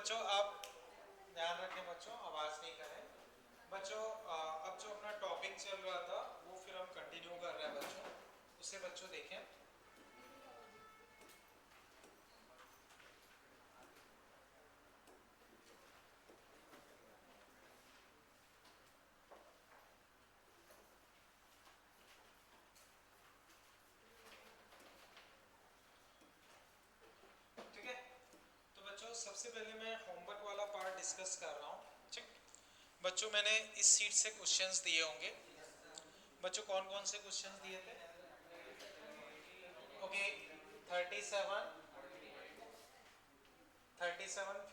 बच्चों आप ध्यान रखें बच्चों, आवाज नहीं करें बच्चों। अब जो अपना टॉपिक चल रहा था वो फिर हम कंटिन्यू कर रहे हैं बच्चों, उसे बच्चों देखें। ठीक है, तो बच्चों सबसे पहले मैं होमवर्क वाला पार्ट डिस्कस कर रहा हूँ। ठीक बच्चों, मैंने इस सीट से क्वेश्चंस दिए होंगे बच्चों। कौन कौन से क्वेश्चंस दिए थे? ओके, 37, 37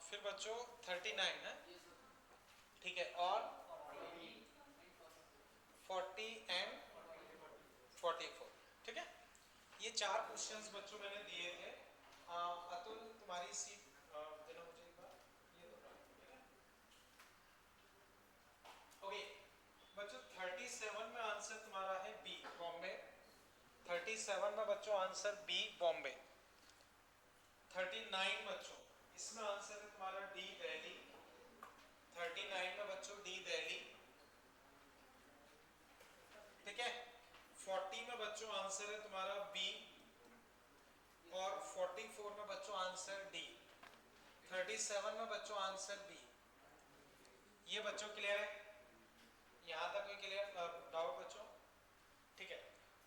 फिर बच्चों 39 है। ठीक है, और 40 एंड 44। ठीक है, ये चार क्वेश्चंस बच्चों मैंने दिए थे। अतुल तुम्हारी सीट देना मुझे एक बार, ये तो रहा, ठीक है। ओके बच्चों, 37 में आंसर तुम्हारा है बी, बॉम्बे। 37 में बच्चों आंसर बी, बॉम्बे। 39 बच्चों, इसमें आंसर है तुम्हारा डी, दिल्ली। 39 में बच्चों डी, दिल्ली। ठीक है, 40 में बच्चों आंसर है तुम्हारा बी, और 44 में बच्चों आंसर डी। 37 में बच्चों आंसर बी। ये बच्चों क्लियर है? यहाँ तक कोई क्लियर डाउट बच्चों? ठीक है,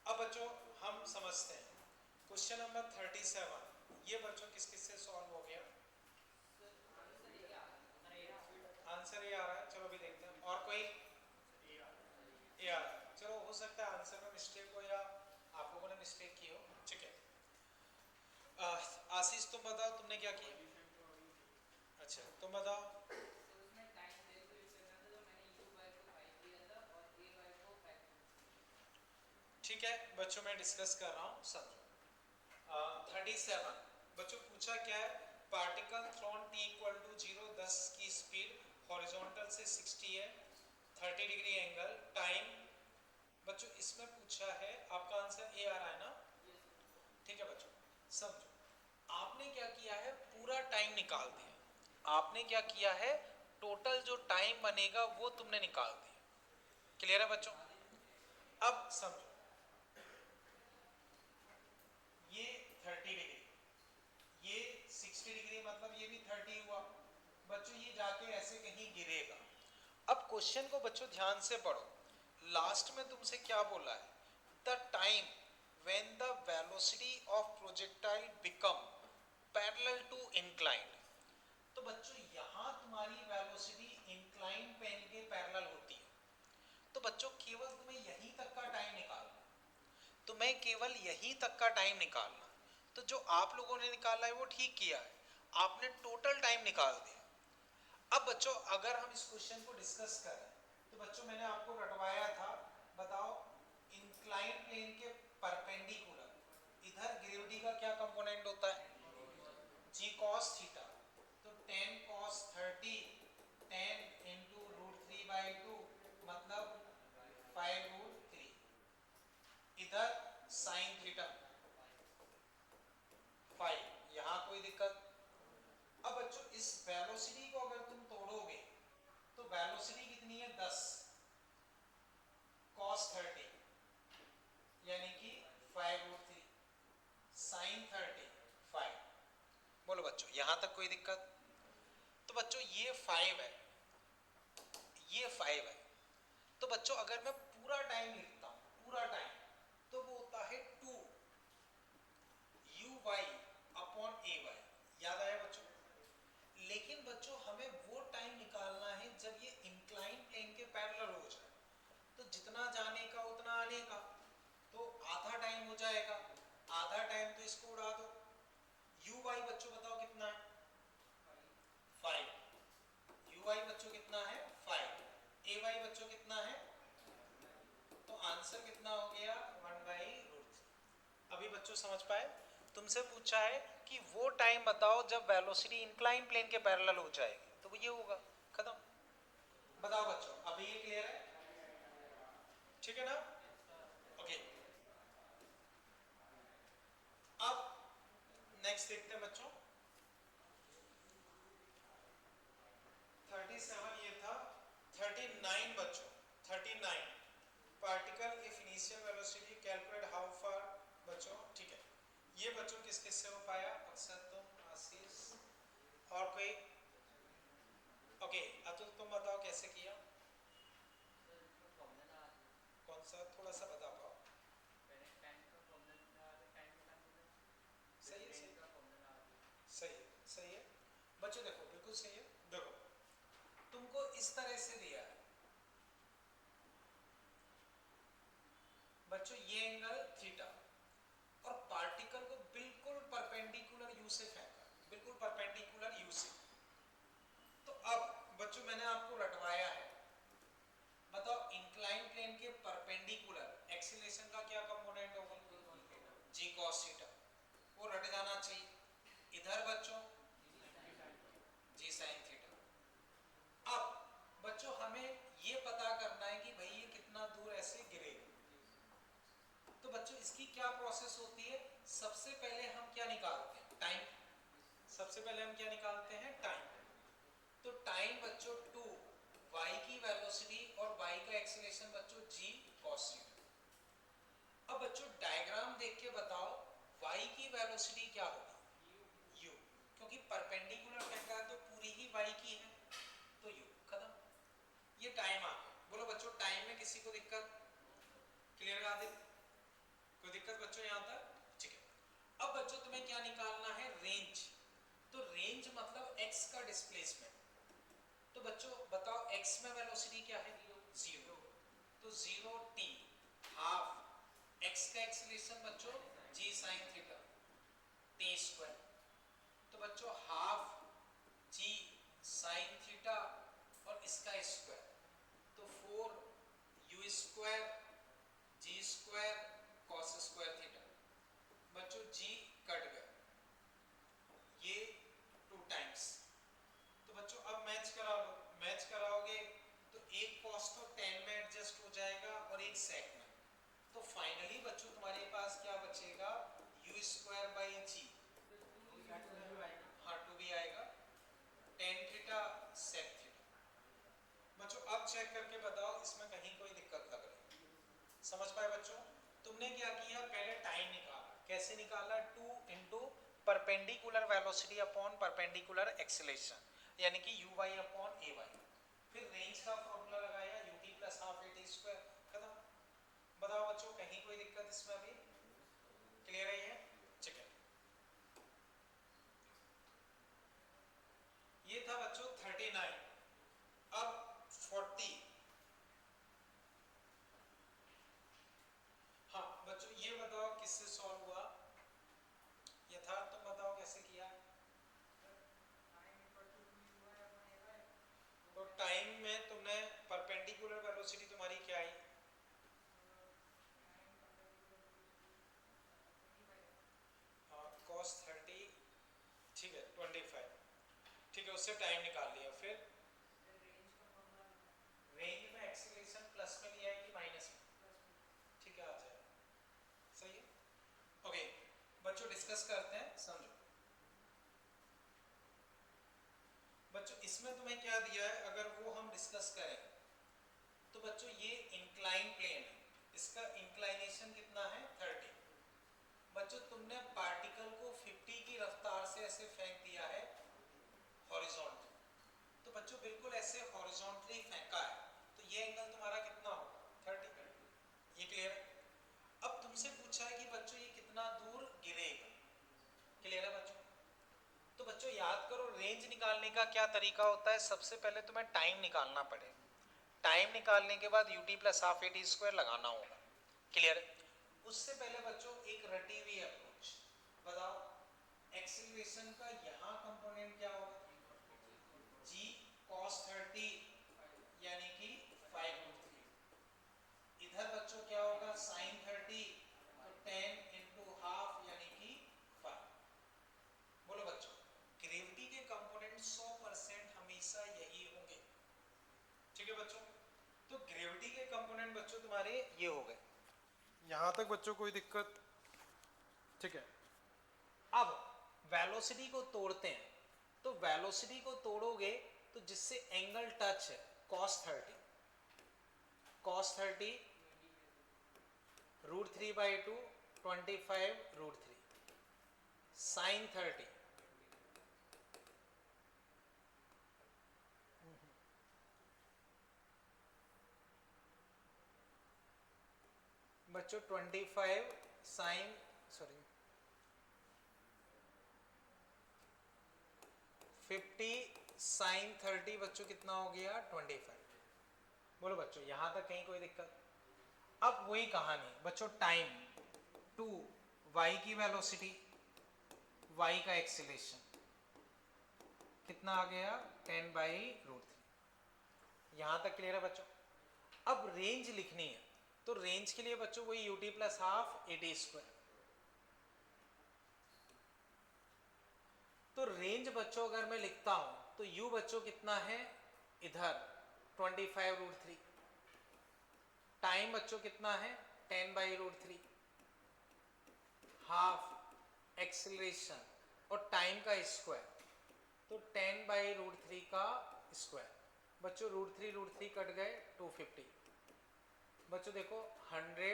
अब बच्चों हम समझते हैं क्वेश्चन नंबर 37। ये बच्चों किस किस से सॉल्व हो गया? आंसर ये आ रहा है, चलो अभी देखते हैं। और कोई? ये आ रहा है, चलो हो सकता है आंसर में मिस्टेक हो या आप लोगों ने मिस्टेक की हो। ठीक है, आशीष तुम बताओ तुमने क्या किया? अच्छा तुम बताओ। ठीक है बच्चों, मैं डिस्कस कर रहा हूँ, समझो। 37 बच्चों पूछा क्या है? Particle thrown t equal to 0, 10 की स्पीड, हॉरिजॉन्टल से 60 है, 30 डिग्री एंगल, टाइम। बच्चों इसमें पूछा है, आपका आंसर ए आ रहा है ना? ठीक है बच्चों, समझो आपने क्या किया है, पूरा टाइम निकाल दिया। आपने क्या किया है, टोटल जो टाइम बनेगा वो तुमने निकाल दिया। क्लियर है बच्चों? अब समझो, ये 30 डिग्री, ये 60 डिग्री, मतलब ये भी 30 हुआ बच्चों। ये जाके ऐसे कहीं गिरेगा। अब क्वेश्चन को बच्चों ध्यान से पढ़ो, लास्ट में तुमसे क्या बोला है? The time when the velocity of projectile become parallel to inclined। तो बच्चों यहां तुम्हारी वेलोसिटी इंक्लाइन प्लेन के पैरेलल होती है। तो बच्चों केवल तुम्हें यहीं तक का टाइम निकालना, तुम्हें केवल यहीं तक का टाइम निकालना। तो जो आप लोगों ने निकाला है वो ठीक किया है, आपने टोटल टाइम निकाल दिया। अब बच्चों अगर हम इस क्वेश्चन को डिस्कस करें तो बच्चों मैंने आपको रटवाया था, बताओ इंक्लाइन प्लेन के परपेंडिकुलर इधर ग्रेविटी का क्या कंपोनेंट होता है? जी कॉस थीटा। तो 10 कॉस 30, 10 इंटू रूट 3/2, मतलब 5 रूट 3। इधर साइन थीटा 5। यहां कोई दिक्कत? अब बच्चों इस वेलोसिटी को अगर तुम तोड़ोगे तो वेलोसिटी कितनी है? 10 cos 30 यानी कि 5 रूट 3, साइन 30 5। बोलो बच्चों यहां तक कोई दिक्कत? तो बच्चों ये 5 है, ये 5 है। तो बच्चों अगर मैं पूरा टाइम लिखता हूं, पूरा टाइम, तो वो होता है 2 uy अपॉन ay। याद आया बच्चों? लेकिन बच्चों हमें वो टाइम निकालना है जब ये इंक्लाइन प्लेन के पैरेलल हो जाए। तो जितना जाने का उतना आने का, तो आधा टाइम हो जाएगा, आधा टाइम तो इसको उड़ा दो। यू वाई बच्चों बताओ कितना है? 5। यू वाई बच्चों कितना है? 5। ए वाई बच्चों कितना है? तो आंसर कितना हो गया? 1/√3। अभी बच्चों समझ पाए? तुमसे पूछा है कि वो टाइम बताओ जब वेलोसिटी इंक्लाइन प्लेन के पैरेलल हो जाएगी, तो वो ये होगा। खत्म। बताओ बच्चों अभी ये क्लियर है? ठीक है ना? ओके, अब नेक्स्ट देखते हैं बच्चों 37 ये था। 39 बच्चों 39 particle if initial velocity calculate how far बच्चों, ठीक है। ये बच्चों किस किस से हो पाया? अक्सर तुम, आशीष और कोई? ओके अतुल तुम बताओ कैसे किया? कौन सा? थोड़ा सा बता पाओ। सही है सही है सही है बच्चों, देखो बिल्कुल सही है। देखो तुमको इस तरह से दिया है बच्चों, ये एंगल थीटा और पार्टिकल को बिल्कुल परपेंडिकुलर यू से फेंका, बिल्कुल परपेंडिकुलर यू से। तो अब बच्चों मैंने आपको रटवाया है, बताओ इंक्लाइन प्लेन के परपेंडिकुलर एक्सीलरेशन का क्या कंपोनेंट होगा? जी cos थीटा, वो रट जाना चाहिए। इधर बच्चों जी sin थीटा। अब बच्चों हमें ये पता करना है कि भाई ये कितना दूर ऐसे गिरेगा। तो बच्चों इसकी क्या प्रोसेस होती है? सबसे पहले हम क्या निकालते हैं? टाइम। सबसे पहले हम क्या निकालते हैं? टाइम। तो टाइम बच्चों 2 y की वेलोसिटी और y का एक्सीलरेशन बच्चों g cos थीटा। अब बच्चों डायग्राम देख के बताओ y की वेलोसिटी क्या होगी? u, क्योंकि परपेंडिकुलर फेंका है तो पूरी ही y की है, तो u खत्म। ये टाइम आ गया। बोलो बच्चों टाइम में किसी को दिक्कत? क्लियर कर दे? कोई दिक्कत बच्चों यहाँ तक? ठीक है। अब बच्चों तुम्हें क्या निकालना है? रेंज। तो रेंज मतलब x का डिस्प्लेसमेंट। तो बच्चों बताओ x में वेलोसिटी क्या है? 0। तो 0 t हाफ x का एक्सीलरेशन बच्चों g sin theta t square. तो बच्चों हाफ g sin थीटा और इसका स्क्वायर, तो 4 u square g square cos square theta. बच्चों g कट गया, ये 2 टाइम्स। तो बच्चों अब मैच करा लो। मैच कराओगे तो एक cos तो 10 में एडजस्ट हो जाएगा और एक sec में। तो फाइनली बच्चों तुम्हारे पास क्या बचेगा? u स्क्वायर बाई जी, हाँ 2 भी आएगा, tan थीटा sec थीटा। बच्चों अब चेक करके बताओ इसमें कहीं कोई दिक्कत लग रही? समझ पाए बच्चों? तुमने क्या किया? पहले टाइम निकाला। कैसे निकाला? 2 into perpendicular velocity upon perpendicular acceleration, यानी कि u y upon a y. फिर रेंज का फॉर्मूला लगाया u t plus half a t square, खत्म। बताओ बच्चों कहीं कोई दिक्कत इसमें? अभी क्लियर है ये? ठीक है। ये था बच्चों 39। अब 40। हाँ बच्चों ये बताओ किससे सॉल्व हुआ? यथार्थ तुम बताओ कैसे किया? तो टाइम में तुमने परपेंडिकुलर वेलोसिटी तुम्हारी क्या आई? cos 30, ठीक है 25, ठीक है उससे टाइम निकाल लिया। फिर रेंज में एक्सीलरेशन प्लस में लिया है कि माइनस में? ठीक है आ जाएगा, सही है। ओके बच्चों डिस्कस करते हैं, समझो बच्चों इसमें तुम्हें क्या दिया है अगर वो हम डिस्कस करें। तो बच्चों ये इंक्लाइन प्लेन है, इसका इंक्लाइनेशन कितना है? 30। बच्चों तुमने पार्टिकल को 50 की रफ्तार से ऐसे फेंक दिया है हॉरिजॉन्टली। तो बच्चों बिल्कुल ऐसे हॉरिजॉन्टली फेंका है, तो ये एंगल तुम्हारा कितना होगा? 30। ये क्लियर है? अब तुमसे पूछा है कि बच्चों ये कितना दूर गिरेगा। क्लियर है बच्चों? तो बच्चों याद करो रेंज निकालने का क्या तरीका होता है? सबसे पहले तुम्हें टाइम निकालना पड़ेगा। टाइम निकालने के बाद ut plus half a t square लगाना होगा। क्लियर है? उससे पहले बच्चों एक रटी हुई अप्रोच बताओ, एक्सीलरेशन का यहाँ कंपोनेंट क्या होगा? g cos 30 यानी कि 5/3। इधर बच्चों क्या होगा? sin 30, तो 10 इंटू हाफ यानी कि 5। बोलो बच्चों ग्रेविटी के कंपोनेंट 100% हमेशा यही होंगे। ठीक है बच्चों? तो ग्रेविटी के कंपोनेंट बच्चों तुम्हारे ये हो गए। यहां तक बच्चों कोई दिक्कत? ठीक है। अब वेलोसिटी को तोड़ते हैं, तो वेलोसिटी को तोड़ोगे तो जिससे एंगल टच है cos 30, cos 30 √3/2 25 √3, sin 30 बच्चों 25 sin 50 sin 30 बच्चों कितना हो गया 25। बोलो बच्चों यहां तक कहीं कोई दिक्कत? अब वही कहानी बच्चों, टाइम टू y की वेलोसिटी, y का एक्सीलरेशन कितना आ गया 10/√3। यहां तक क्लियर है बच्चों? अब रेंज लिखनी है, तो रेंज के लिए बच्चों वही ut + ½ at²। तो रेंज बच्चों अगर मैं लिखता हूं तो u बच्चों कितना है इधर 25 √3, टाइम बच्चों कितना है 10/√3, हाफ एक्सीलरेशन और टाइम का स्क्वायर, तो 10/√3 का स्क्वायर। बच्चों √3 कट गए 250। बच्चों देखो 100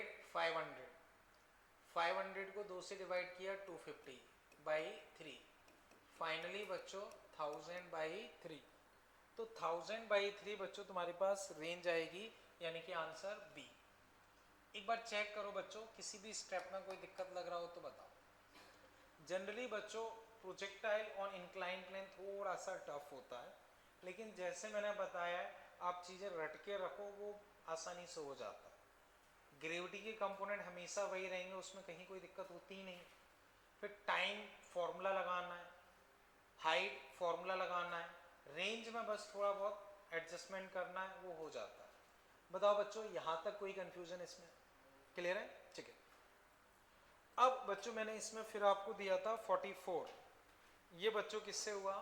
500 को 2 से डिवाइड किया 250/3, फाइनली बच्चों 1000/3। तो 1000/3 बच्चों तुम्हारे पास रेंज आएगी, यानी कि आंसर बी। एक बार चेक करो बच्चों, किसी भी स्टेप में कोई दिक्कत लग रहा हो तो बताओ। जनरली बच्चों प्रोजेक्टाइल ऑन इंक्लाइन प्लेन थोड़ा सा टफ होता है, लेकिन जैसे मैंने बताया आप चीज़ें रट के रखो वो आसानी से हो जाता है। ग्रेविटी के कंपोनेंट हमेशा वही रहेंगे, उसमें कहीं कोई दिक्कत होती ही नहीं। फिर टाइम फॉर्मूला लगाना है, हाइट फॉर्मूला लगाना है, रेंज में बस थोड़ा बहुत एडजस्टमेंट करना है, वो हो जाता है। बताओ बच्चों यहाँ तक कोई कंफ्यूजन इसमें क्लियर है? ठीक है। अब बच्चों मैंने इसमें फिर आपको दिया था 44, ये बच्चों किससे हुआ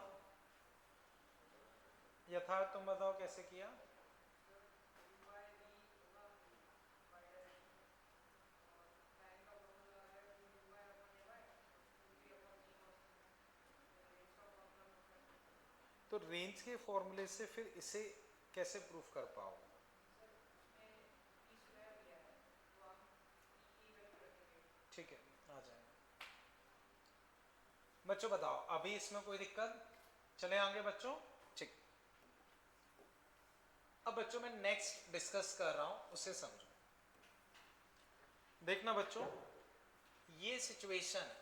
यथार्थ तुम बताओ कैसे किया? तो रेंज के फॉर्मूले से फिर इसे कैसे प्रूफ कर पाओगे? ठीक है आ जाएगा। बच्चों बताओ अभी इसमें कोई दिक्कत? चले आगे बच्चों। ठीक। अब बच्चों मैं नेक्स्ट डिस्कस कर रहा हूं, उसे समझो। देखना बच्चों ये सिचुएशन है,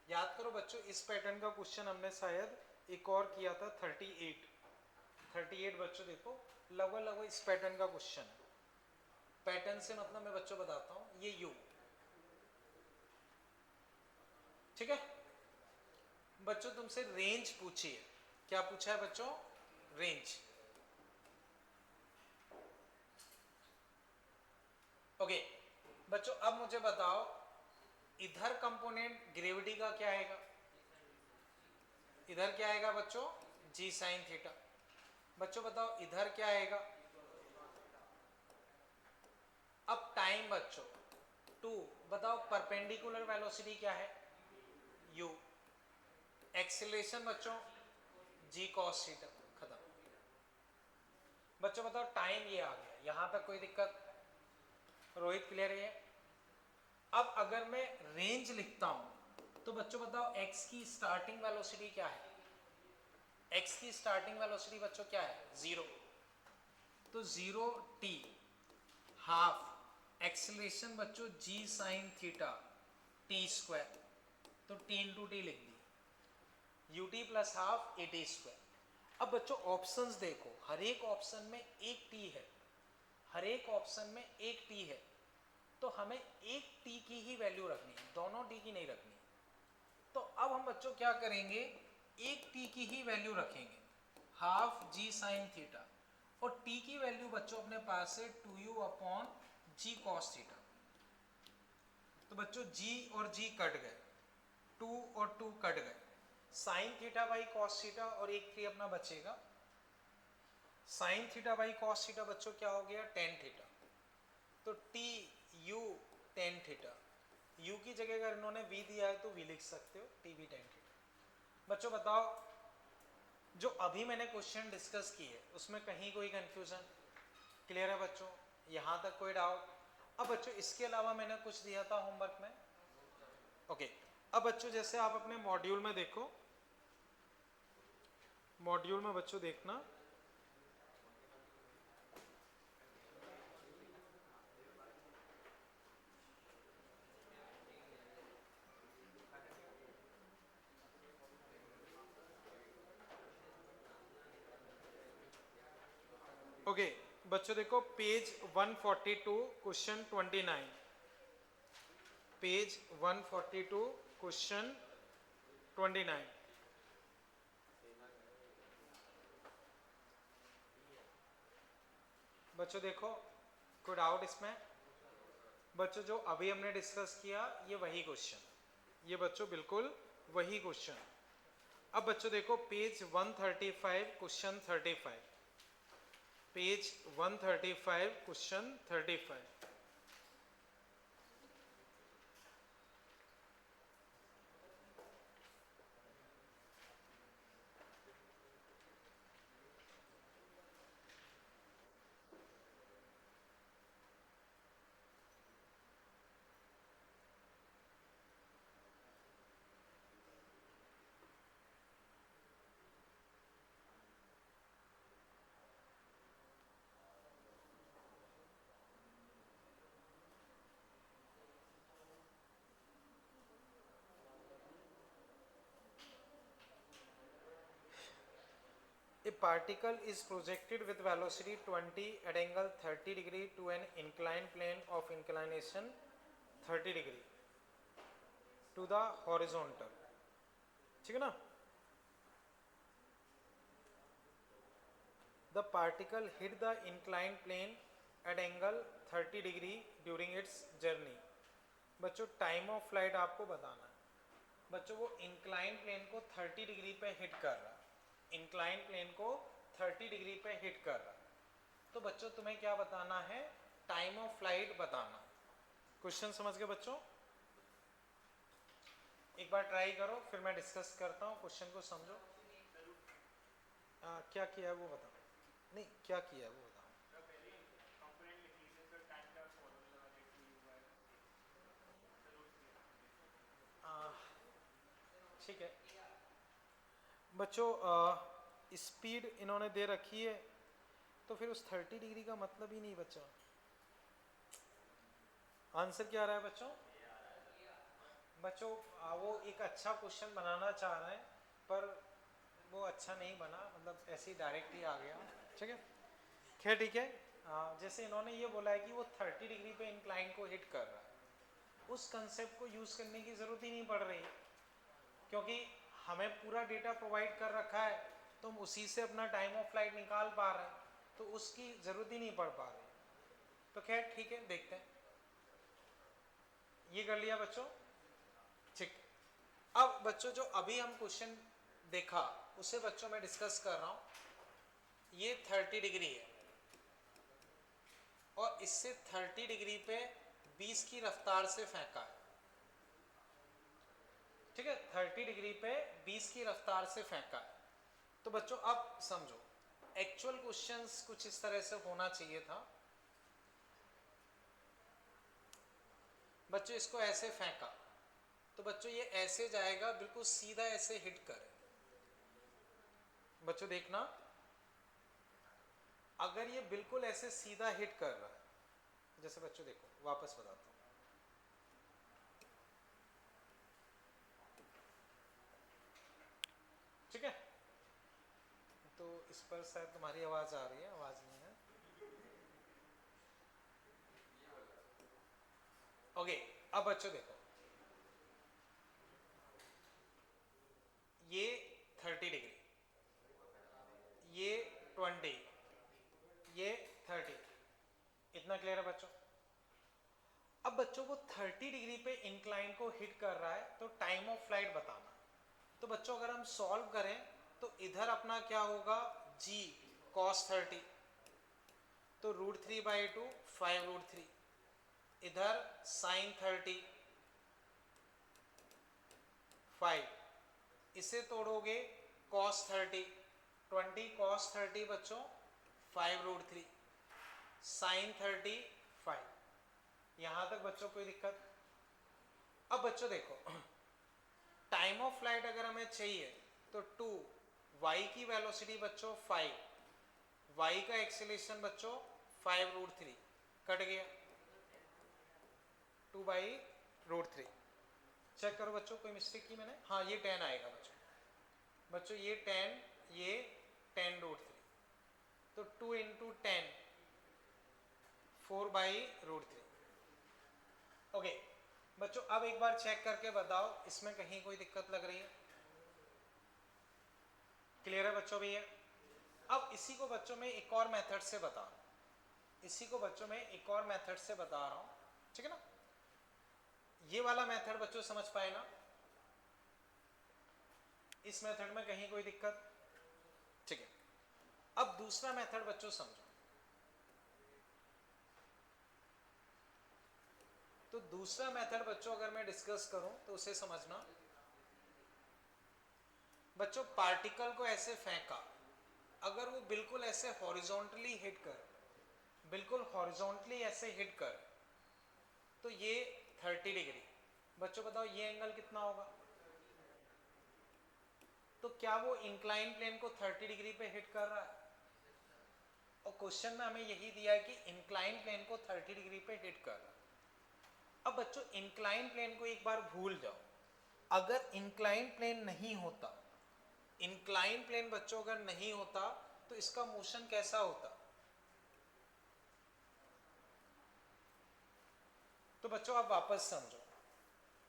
याद करो बच्चों इस पैटर्न का क्वेश्चन हमने शायद एक और किया था 38 बच्चों देखो लगभग लगभग इस पैटर्न का क्वेश्चन है। पैटर्न से मतलब मैं बच्चों बताता हूं, ये यू ठीक है। बच्चों तुमसे रेंज पूछी है, क्या पूछा है बच्चों? रेंज। ओके बच्चों अब मुझे बताओ इधर कंपोनेंट ग्रेविटी का क्या आएगा? इधर क्या आएगा बच्चों? जी साइन थीटा। बच्चों बताओ इधर क्या आएगा? अब टाइम बच्चों 2, बताओ परपेंडिकुलर वेलोसिटी क्या है? u। एक्सीलरेशन बच्चों g cos थीटा। खत्म। बच्चों बताओ टाइम ये आ गया, यहां तक कोई दिक्कत? रोहित क्लियर है? अब अगर मैं रेंज लिखता हूं तो बच्चों बताओ x की स्टार्टिंग वेलोसिटी क्या है? x की स्टार्टिंग वेलोसिटी बच्चों क्या है? 0। तो 0t हाफ एक्सीलरेशन बच्चों g साइन थीटा t², तो t इंटू टी लिख दी, ut + ½ at²। अब बच्चों ऑप्शंस देखो, हर एक ऑप्शन में एक t है, हर एक ऑप्शन में एक t है, तो हमें एक t की ही वैल्यू रखनी है, दोनों t की नहीं रखनी। तो अब हम बच्चों क्या करेंगे, एक t की ही वैल्यू रखेंगे, हाफ g साइन थीटा, और t की वैल्यू बच्चों अपने पास है 2u/g cos थीटा। तो बच्चों g और g कट गए, 2 और 2 कट गए, sine theta by cos theta और एक 3 अपना बचेगा, sine theta by cos theta बच्चों क्या हो गया? Tan theta. तो T U tan theta, u की जगह अगर इन्होंने v दिया है तो v लिख सकते हो, टी भी टेन थीटा। बच्चों बताओ, जो अभी मैंने क्वेश्चन डिस्कस किए उसमें कहीं कोई कंफ्यूजन? क्लियर है बच्चों? यहां तक कोई डाउट? अब बच्चों इसके अलावा मैंने कुछ दिया था होमवर्क में। ओके, अब बच्चों जैसे आप अपने मॉड्यूल में देखो, मॉड्यूल में बच्चों देखना, ओके बच्चों देखो पेज 142 क्वेश्चन 29, पेज 142 क्वेश्चन 29। बच्चों देखो, कोई डाउट इसमें? बच्चों जो अभी हमने डिस्कस किया ये वही क्वेश्चन, ये बच्चों बिल्कुल वही क्वेश्चन। अब बच्चों देखो page 135 question 35, page 135 question 35। A particle is projected with velocity 20 at angle 30 degree to an inclined plane of inclination 30 degree to the horizontal, ठीक है ना? The particle hit the inclined plane at angle 30 degree during its journey। बच्चों time of flight आपको बताना है। बच्चों वो incline plane को 30 डिग्री पे हिट कर रहा है, इंक्लाइन प्लेन को 30 डिग्री पे हिट कर रहा है। तो बच्चों तुम्हें क्या बताना है? टाइम ऑफ फ्लाइट बताना। क्वेश्चन समझ गए बच्चों? एक बार ट्राई करो, फिर मैं डिस्कस करता हूँ, क्वेश्चन को समझो। क्या किया है वो बताओ, नहीं क्या किया है वो बताओ। ठीक है बच्चों, स्पीड इन्होंने दे रखी है, तो फिर उस 30 डिग्री का मतलब ही नहीं बचा। आंसर क्या आ रहा है बच्चों? बच्चों वो एक अच्छा क्वेश्चन बनाना चाह रहे हैं, पर वो अच्छा नहीं बना, मतलब ऐसे ही डायरेक्ट ही आ गया। ठीक है, खैर ठीक है। जैसे इन्होंने ये बोला है कि वो 30 डिग्री पे इंक्लाइन को हिट कर रहा है, उस कंसेप्ट को यूज़ करने की ज़रूरत ही नहीं पड़ रही, क्योंकि हमें पूरा डेटा प्रोवाइड कर रखा है, तो हम उसी से अपना टाइम ऑफ फ्लाइट निकाल पा रहे हैं, तो उसकी ज़रूरत ही नहीं पड़ पा रही। तो खैर ठीक है, देखते हैं। ये कर लिया बच्चों, ठीक। अब बच्चों जो अभी हम क्वेश्चन देखा उसे बच्चों में डिस्कस कर रहा हूं। ये 30 डिग्री है और इससे 30 डिग्री पे 20 की रफ्तार से फेंका है, ठीक है? 30 डिग्री पे 20 की रफ्तार से फेंका है। तो बच्चों अब समझो, एक्चुअल क्वेश्चंस कुछ इस तरह से होना चाहिए था। बच्चों इसको ऐसे फेंका, तो बच्चों ये ऐसे जाएगा, बिल्कुल सीधा ऐसे हिट करे। बच्चों देखना, अगर ये बिल्कुल ऐसे सीधा हिट कर रहा है, जैसे बच्चों देखो वापस बताता हूं, ठीक है? तो इस पर शायद तुम्हारी आवाज आ रही है, आवाज नहीं है। ओके, अब बच्चों देखो, ये 30 डिग्री, ये 20, ये 30, इतना क्लियर है बच्चों? अब बच्चों को 30 डिग्री पे इंक्लाइन को हिट कर रहा है, तो टाइम ऑफ फ्लाइट बताना। तो बच्चों अगर हम सॉल्व करें तो इधर अपना क्या होगा? g cos 30, तो √3/2 5√3, इधर sin 30 5, इसे तोड़ोगे cos 30, 20 cos 30 बच्चों 5√3, sin 30 5। यहां तक बच्चों कोई दिक्कत? अब बच्चों देखो टाइम ऑफ फ्लाइट अगर हमें चाहिए तो 2, y की वेलोसिटी बच्चों 5, y का एक्सीलरेशन बच्चों 5√3, कट गया 2/√3। चेक करो बच्चों कोई मिस्टेक की मैंने? हाँ ये 10 आएगा बच्चों, बच्चों ये 10, ये 10√3, तो 2 इंटू 10 4/√3। ओके बच्चों अब एक बार चेक करके बताओ इसमें कहीं कोई दिक्कत लग रही है? क्लियर है बच्चों भैया? अब इसी को बच्चों में एक और मेथड से बता रहा हूं, इसी को बच्चों में एक और मेथड से बता रहा हूं, ठीक है ना? ये वाला मेथड बच्चों समझ पाए ना? इस मेथड में कहीं कोई दिक्कत? ठीक है, अब दूसरा मेथड बच्चों समझो। तो दूसरा मेथड बच्चों अगर मैं डिस्कस करूं तो उसे समझना बच्चों, पार्टिकल को ऐसे फेंका, अगर वो बिल्कुल ऐसे हॉरिजॉन्टली हिट कर, बिल्कुल हॉरिजॉन्टली ऐसे हिट कर, तो ये 30 डिग्री। बच्चों बताओ ये एंगल कितना होगा? तो क्या वो इंक्लाइन प्लेन को 30 डिग्री पे हिट कर रहा है? और क्वेश्चन में हमें यही दिया है कि इंक्लाइन प्लेन को 30 डिग्री पे हिट कर रहा है। अब बच्चों इंक्लाइन प्लेन को एक बार भूल जाओ, अगर इंक्लाइन प्लेन नहीं होता, इंक्लाइन प्लेन बच्चों अगर नहीं होता तो इसका मोशन कैसा होता? तो बच्चों आप वापस समझो,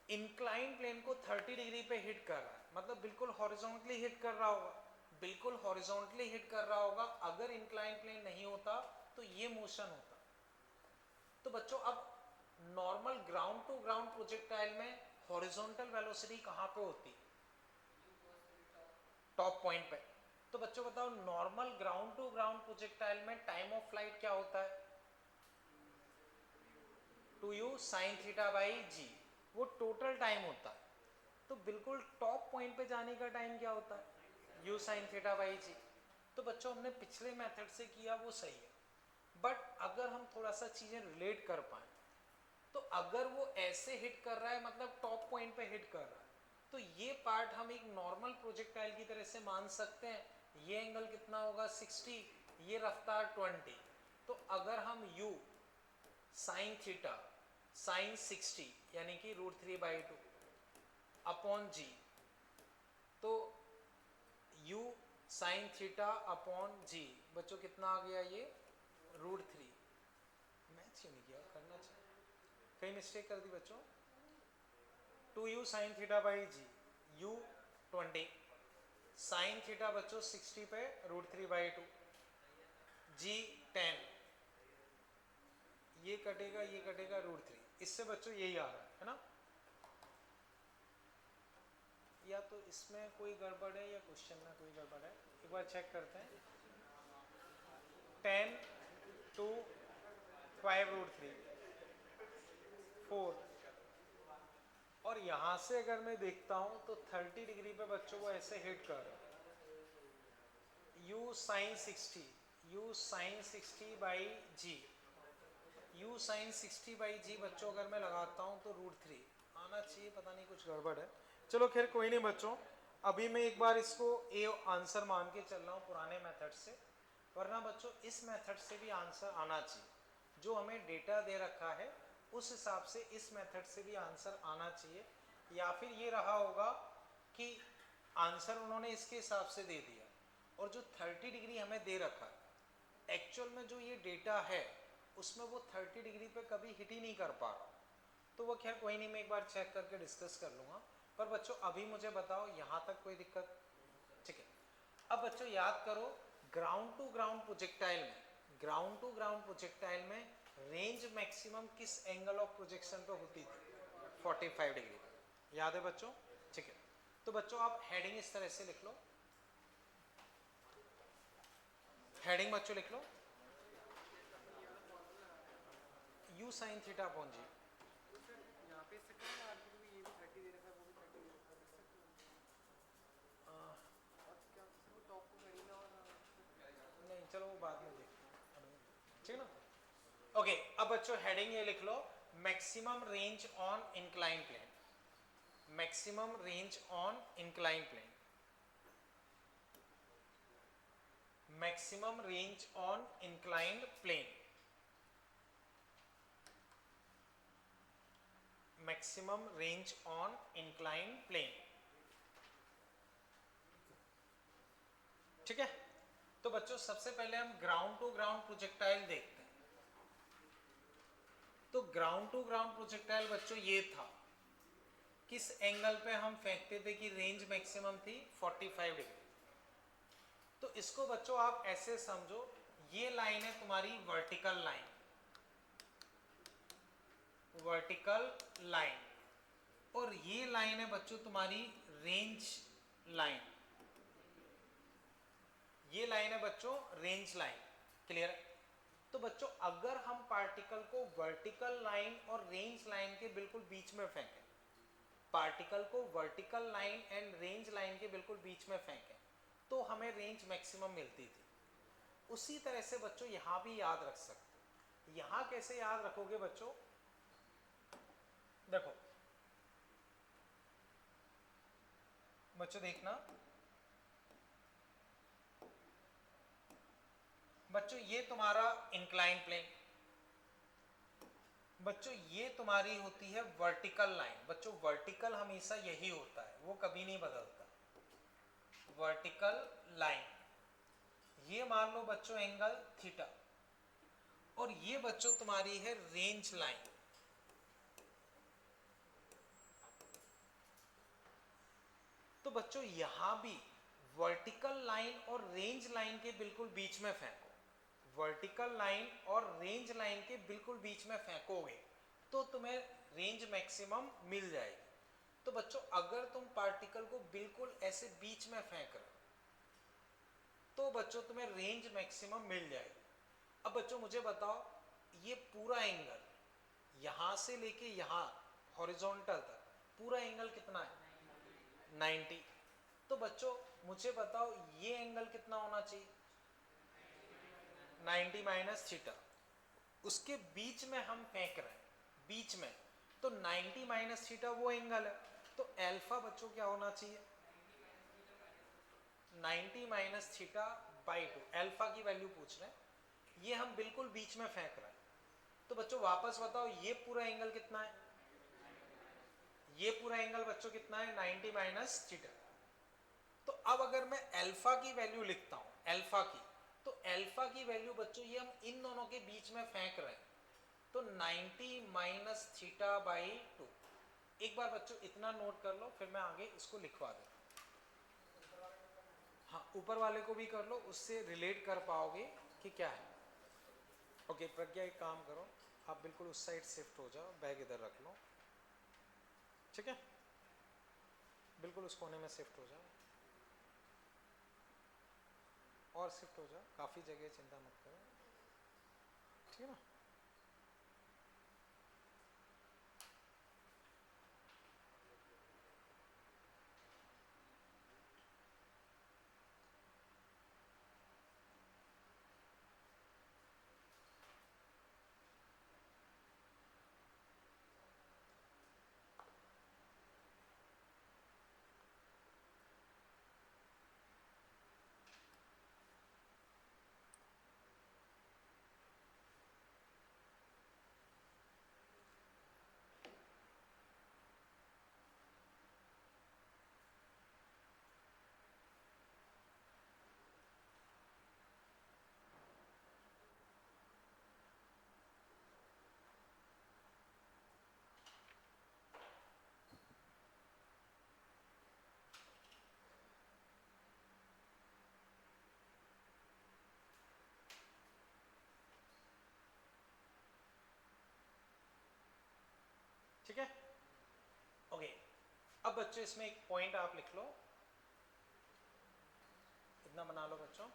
इंक्लाइन प्लेन को 30 डिग्री पे हिट कर रहा है, मतलब बिल्कुल हॉरिजॉन्टली हिट कर रहा होगा, बिल्कुल हॉरिजॉन्टली हिट कर रहा होगा। अगर इंक्लाइन प्लेन नहीं होता तो ये मोशन होता। तो बच्चों अब normal ground to ground projectile में हॉरिजॉन्टल वेलोसिटी कहां पे होती? टॉप पॉइंट पे। तो बच्चों बताओ normal ground to ground projectile में टाइम ऑफ फ्लाइट क्या होता है? 2u sin थीटा बाई जी, वो टोटल टाइम होता है। तो बिल्कुल टॉप पॉइंट पे जाने का टाइम क्या होता है? u sin थीटा बाई जी। तो बच्चों हमने पिछले मेथड से किया वो सही है, बट अगर हम थोड़ा सा चीजें रिलेट कर पाए, तो अगर वो ऐसे हिट कर रहा है मतलब टॉप पॉइंट पे हिट कर रहा है, तो ये पार्ट हम एक नॉर्मल प्रोजेक्टाइल की तरह से मान सकते हैं। ये एंगल कितना होगा? 60, ये रफ्तार 20। तो अगर हम u साइन थीटा साइन 60 यानी कि √3/2 अपॉन जी, तो u साइन थीटा अपॉन जी बच्चों कितना आ गया? ये √3। मैच ही नहीं किया, करना चाहिए, कहीं मिस्टेक कर दी बच्चों। 2u sine theta by g, u 20, sine theta बच्चों 60 पे √3/2, जी 10, ये कटेगा ये कटेगा √3। इससे बच्चों यही आ रहा है ना? या तो इसमें कोई गड़बड़ है या क्वेश्चन में कोई गड़बड़ है, एक बार चेक करते हैं। 10 2 5√3 4, और यहां से अगर मैं देखता हूं तो 30 डिग्री पे बच्चों को ऐसे हिट कर रहा है। u sine 60, u sine 60 by g, u sine 60 by g बच्चों अगर मैं लगाता हूं तो √3 आना चाहिए, पता नहीं कुछ गड़बड़ है। चलो खैर कोई नहीं बच्चों, अभी मैं एक बार इसको ए आंसर मान के चल रहा हूँ पुराने मेथड से, वरना बच्चों इस मेथड से भी आंसर आना चाहिए। जो हमें डेटा दे रखा है उस हिसाब से इस मेथड से भी आंसर आना चाहिए, या फिर ये रहा होगा कि आंसर उन्होंने इसके हिसाब से दे दिया, और जो 30 डिग्री हमें दे रखा है एक्चुअल में जो ये डेटा है उसमें वो 30 डिग्री पे कभी हिट ही नहीं कर पा रहा। तो वो खैर कोई नहीं, मैं एक बार चेक करके डिस्कस कर लूँगा। पर बच्चों अभी मुझे बताओ यहाँ तक कोई दिक्कत? ठीक है, अब बच्चों याद करो, ग्राउंड टू ग्राउंड प्रोजेक्टाइल में, ग्राउंड टू ग्राउंड प्रोजेक्टाइल में रेंज मैक्सिमम किस एंगल ऑफ प्रोजेक्शन पे होती थी? 45 डिग्री। याद है बच्चों? ठीक है, तो बच्चों आप हेडिंग इस तरह से लिख लो, हेडिंग बच्चों लिख लो u साइन थीटा अपॉन जी। यहाँ पे सेकंड में आर्टिकल में ये भी 30 दे रखा है, वो भी 30 दे रखा है, देख सकते हो? ठीक है ना। ओके, अब बच्चों हेडिंग ये लिख लो, maximum range on incline plane, maximum range on incline plane, maximum range on inclined plane, maximum range on inclined plane. ठीक है, तो बच्चों सबसे पहले हम ग्राउंड टू ग्राउंड प्रोजेक्टाइल देखते हैं। तो ग्राउंड टू ग्राउंड प्रोजेक्टाइल बच्चों ये था, किस एंगल पे हम फेंकते थे कि रेंज मैक्सिमम थी 45 डिग्री। तो इसको बच्चों आप ऐसे समझो, ये लाइन है तुम्हारी वर्टिकल लाइन, वर्टिकल लाइन, और ये लाइन है बच्चों तुम्हारी रेंज लाइन, ये लाइन है बच्चों रेंज लाइन। क्लियर है? तो बच्चों अगर हम पार्टिकल को वर्टिकल लाइन और रेंज लाइन के बिल्कुल बीच में फेंकें, पार्टिकल को vertical line and range line के बिल्कुल बीच में फेंकें, तो हमें रेंज मैक्सिमम मिलती थी। उसी तरह से बच्चों यहां भी याद रख सकते हैं। यहां कैसे याद रखोगे बच्चों, देखो बच्चों देखना, बच्चों ये तुम्हारा इंक्लाइन प्लेन, बच्चों ये तुम्हारी होती है वर्टिकल लाइन। बच्चों वर्टिकल हमेशा यही होता है, वो कभी नहीं बदलता, वर्टिकल लाइन। ये मान लो बच्चों एंगल थीटा, और ये बच्चों तुम्हारी है रेंज लाइन। तो बच्चों यहां भी वर्टिकल लाइन और रेंज लाइन के बिल्कुल बीच में फेंको, वर्टिकल लाइन और रेंज लाइन के बिल्कुल बीच में फेंकोगे तो तुम्हें रेंज मैक्सिमम मिल जाएगी। तो बच्चों अगर तुम पार्टिकल को बिल्कुल ऐसे बीच में फेंक रहे हो तो बच्चों तुम्हें रेंज मैक्सिमम मिल जाएगी। अब बच्चों मुझे बताओ, ये पूरा एंगल यहां से लेके यहां हॉरिजॉन्टल तक पूरा एंगल कितना है? 90। तो बच्चों मुझे बताओ ये एंगल कितना होना चाहिए? 90 माइनस थीटा। उसके बीच में हम फेंक रहे हैं, बीच में, तो 90 माइनस थीटा वो एंगल है, तो अल्फा बच्चों क्या होना चाहिए? 90 माइनस थीटा बाई 2। अल्फा की वैल्यू पूछ रहे हैं, ये हम बिल्कुल बीच में फेंक रहे हैं। तो बच्चों वापस बताओ ये पूरा एंगल कितना है? ये पूरा एंगल बच्चों कितना है? 90 माइनस थीटा। तो अब अगर मैं अल्फा की वैल्यू लिखता हूं, अल्फा की, तो अल्फा की वैल्यू बच्चों ये हम इन दोनों के बीच में फेंक रहे हैं, तो 90 माइनस थीटा बाई 2। एक बार बच्चों इतना नोट कर लो, फिर मैं आगे इसको लिखवा दूं। हाँ ऊपर वाले को भी कर लो, उससे रिलेट कर पाओगे कि क्या है। ओके प्रज्ञा एक काम करो, आप बिल्कुल उस साइड शिफ्ट हो जाओ, बैग इधर रख लो, ठीक है, बिल्कुल उस कोने में शिफ्ट हो जाओ, और शिफ्ट हो जाओ, काफ़ी जगह, चिंता मत करो, ठीक है ना। ठीक है, ओके। अब बच्चों इसमें एक पॉइंट आप लिख लो, इतना बना लो बच्चों।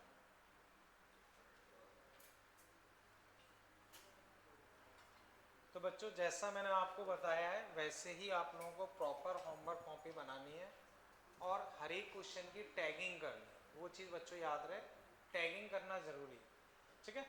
तो बच्चों जैसा मैंने आपको बताया है वैसे ही आप लोगों को प्रॉपर होमवर्क कॉपी बनानी है और हर एक क्वेश्चन की टैगिंग करनी है। वो चीज़ बच्चों याद रहे, टैगिंग करना जरूरी है, ठीक है।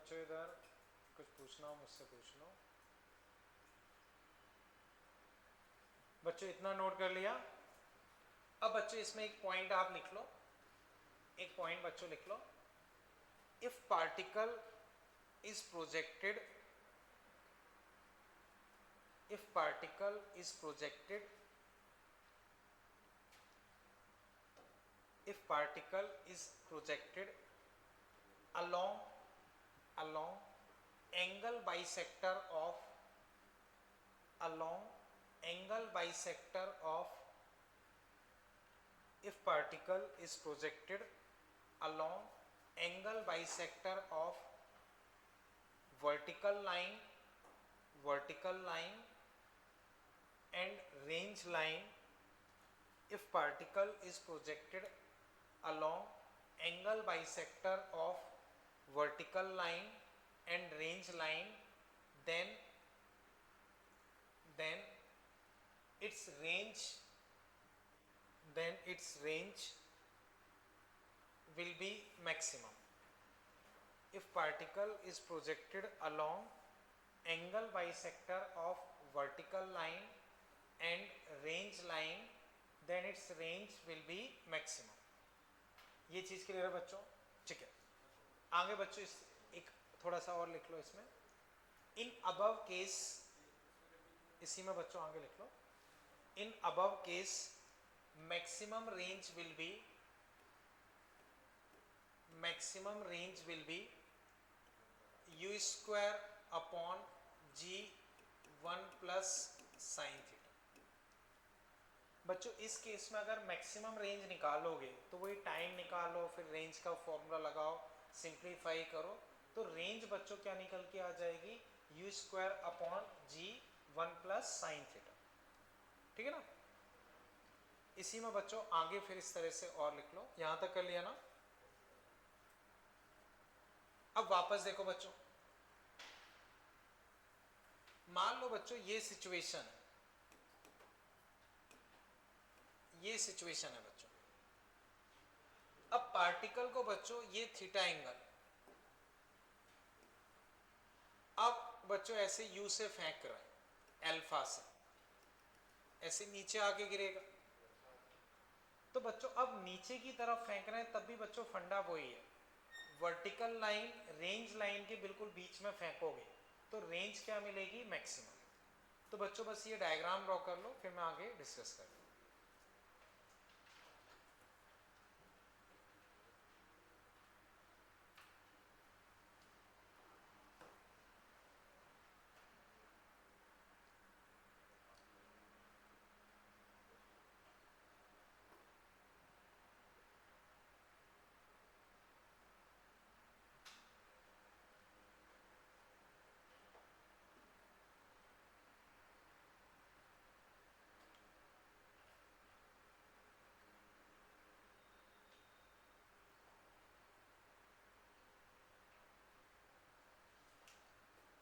बच्चों इधर कुछ पूछना हो मुझसे पूछ लो। बच्चों इतना नोट कर लिया। अब बच्चों इसमें एक पॉइंट आप लिख लो, एक पॉइंट बच्चों लिख लो। If particle is projected, if particle is projected, if particle is projected along angle bisector of if particle is projected along angle bisector of vertical line and range line, if particle is projected along angle bisector of vertical line and range line, then its range will be maximum. If particle is projected along angle bisector of vertical line and range line, then its range will be maximum. ये चीज clear है बच्चों? ठीक है, आगे बच्चों इस एक थोड़ा सा और लिख लो इसमें। इन अबव केस, इसी में बच्चों आगे लिख लो, in above case maximum range will be u square upon g 1 plus sin theta। बच्चों इस केस में अगर मैक्सिमम रेंज निकालोगे तो वही टाइम निकालो, फिर रेंज का फॉर्मूला लगाओ, सिंप्लीफाई करो, तो रेंज बच्चों क्या निकल के आ जाएगी, u स्क्वायर अपॉन जी 1 प्लस साइन थीटा। ठीक है ना? इसी में बच्चों आगे फिर इस तरह से और लिख लो। यहां तक कर लिया ना? अब वापस देखो बच्चों, मान लो बच्चों ये सिचुएशन है, ये सिचुएशन है बच्चों। अब पार्टिकल को बच्चों ये थीटा एंगल, अब बच्चों ऐसे यू से फेंक रहा है, अल्फा से ऐसे नीचे आके गिरेगा, तो बच्चों अब नीचे की तरफ फेंक रहे हैं, तब भी बच्चों फंडा वही है, वर्टिकल लाइन रेंज लाइन के बिल्कुल बीच में फेंकोगे तो रेंज क्या मिलेगी, मैक्सिमम। तो बच्चों बस ये डायग्राम ड्रॉ कर लो, फिर मैं आगे डिस्कस करूँ।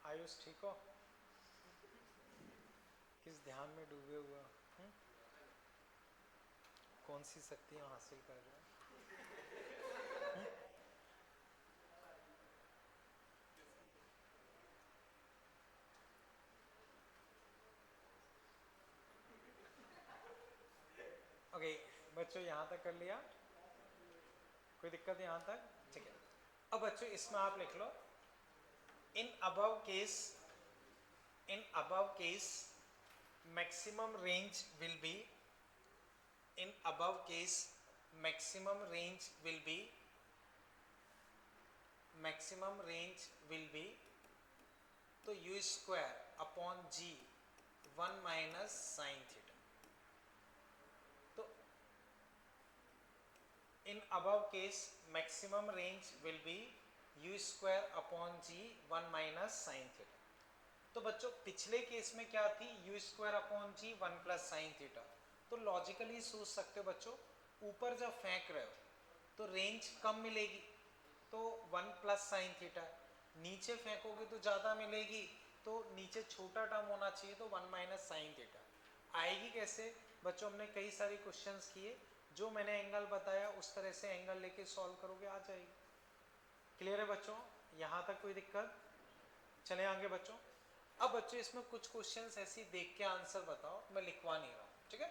आयुष ठीक हो? किस ध्यान में डूबे हुआ? कौन सी शक्तियां हासिल कर रहे हो? ओके बच्चों यहाँ तक कर लिया, कोई दिक्कत यहाँ तक? ठीक है। अब बच्चों इसमें आप लिख लो, in above case maximum range will be, in above case maximum range will be तो u square upon g 1 minus sin theta। तो in above case maximum range will be u square upon g 1 minus sin theta। तो बच्चों पिछले case में क्या थी, u square upon जी 1 plus sine theta. तो logically सोच सकते हो बच्चों, ऊपर जब फेंक रहे हो तो रेंज कम मिलेगी तो 1 प्लस साइन थीटा, नीचे फेंकोगे तो ज़्यादा मिलेगी तो नीचे छोटा टर्म होना चाहिए तो 1 माइनस साइन थीटा। आएगी कैसे बच्चों? हमने कई सारे क्वेश्चंस किए, जो मैंने एंगल बताया उस तरह से एंगल लेके सॉल्व करोगे, आ जाएगी। क्लियर है बच्चों? यहाँ तक कोई दिक्कत? चले आगे बच्चों। अब बच्चों इसमें कुछ क्वेश्चंस ऐसी देख के आंसर बताओ, मैं लिखवा नहीं रहा हूँ, ठीक है?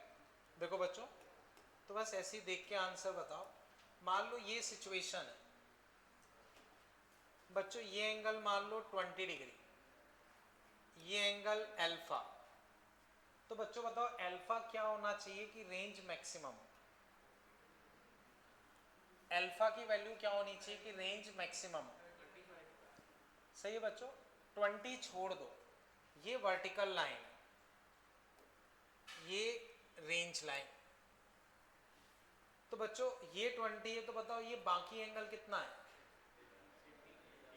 देखो बच्चों, तो बस ऐसी देख के आंसर बताओ। मान लो ये सिचुएशन है बच्चों, ये एंगल मान लो 20 डिग्री, ये एंगल अल्फा। तो बच्चों बताओ अल्फा क्या होना चाहिए कि रेंज मैक्सिमम हो? अल्फा की वैल्यू क्या होनी चाहिए कि रेंज मैक्सिमम हो? सही है बच्चों, 20 छोड़ दो, ये वर्टिकल लाइन है, ये रेंज लाइन। तो बच्चों ये 20 है, तो बताओ ये बाकी एंगल कितना है?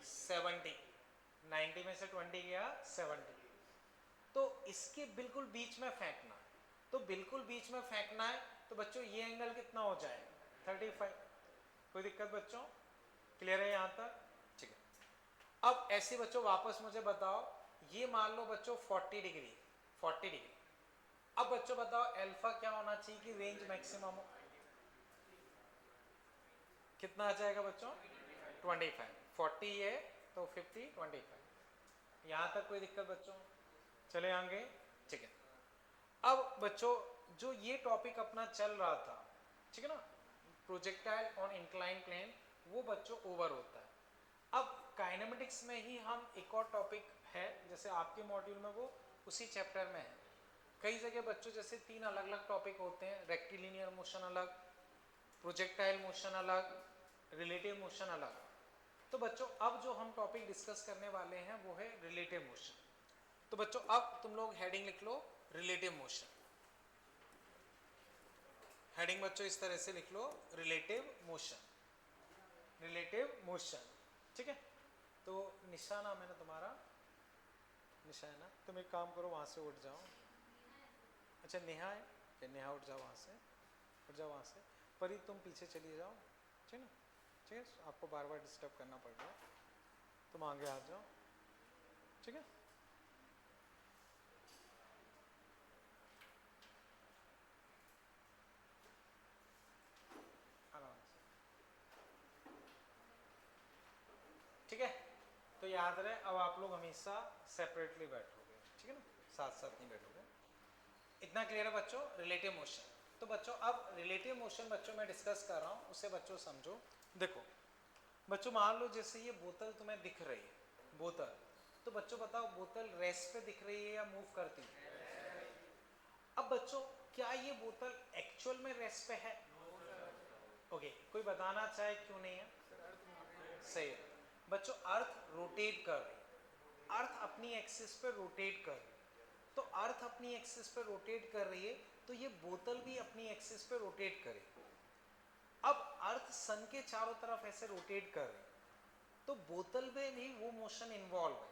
70। 90 में से 20 गया 70। तो इसके बिल्कुल बीच में फेंकना, तो बिल्कुल बीच में फेंकना है, तो बच्चों ये एंगल कितना हो जाएगा? 35। कोई दिक्कत बच्चों? क्लियर है यहाँ तक? ठीक है। अब ऐसे बच्चों वापस मुझे बताओ, ये मान लो बच्चों 40 डिग्री, 40 डिग्री। अब बच्चों बताओ अल्फा क्या होना चाहिए कि रेंज मैक्सिमम हो? कितना आ जाएगा बच्चों? 25। 40 है तो 50, 25। यहाँ तक कोई दिक्कत बच्चों? चले आगे, ठीक है। अब बच्चों जो ये टॉपिक अपना चल रहा था, ठीक है ना, प्रोजेक्टाइल ऑन इंक्लाइन प्लेन, वो बच्चों ओवर होता है। अब काइनेमेटिक्स में ही हम एक और टॉपिक है, जैसे आपके मॉड्यूल में वो उसी चैप्टर में है। कई जगह बच्चों जैसे 3 अलग अलग टॉपिक होते हैं, रेक्टिलिनियर मोशन अलग, प्रोजेक्टाइल मोशन अलग, रिलेटिव मोशन अलग। तो बच्चों अब जो हम टॉपिक डिस्कस करने वाले हैं वो है रिलेटिव मोशन। तो बच्चों अब तुम लोग हेडिंग लिख लो, रिलेटिव मोशन। हेडिंग बच्चों इस तरह से लिख लो, रिलेटिव मोशन, रिलेटिव मोशन, ठीक है। तो निशाना मैंने तुम्हारा, निशा है ना, तुम एक काम करो वहाँ से उठ जाओ। अच्छा नेहा है कि नेहा उठ जाओ वहाँ से, उठ जाओ वहाँ से। परी तुम पीछे चलिए जाओ, ठीक है ना, ठीक है, आपको बार बार डिस्टर्ब करना पड़ रहा है, तुम आगे आ जाओ, ठीक है। आराम से, ठीक है। तो याद रहे अब आप लोग हमेशा सेपरेटली बैठोगे, ठीक है ना, साथ साथ नहीं बैठोगे। इतना क्लियर है बच्चों? Relative motion. तो बच्चों अब रिलेटिव मोशन बच्चों मैं डिस्कस कर रहा हूँ, उसे बच्चों समझो। देखो बच्चों मान लो जैसे ये बोतल तुम्हें दिख रही है, बोतल, तो बच्चों बताओ बोतल रेस्ट पे दिख रही है या मूव करती है? अब बच्चों क्या ये बोतल एक्चुअल में रेस्ट पे है? ओके, कोई बताना चाहे क्यों नहीं है? सही है बच्चों, अर्थ रोटेट कर रही, अर्थ अपनी एक्सिस पे रोटेट कर रही, तो अर्थ अपनी एक्सिस पे रोटेट कर रही है, तो ये बोतल भी अपनी एक्सिस पे रोटेट करेगी। अब अर्थ सन के चारों तरफ ऐसे रोटेट कर रही, तो बोतल में भी वो मोशन इन्वॉल्व है।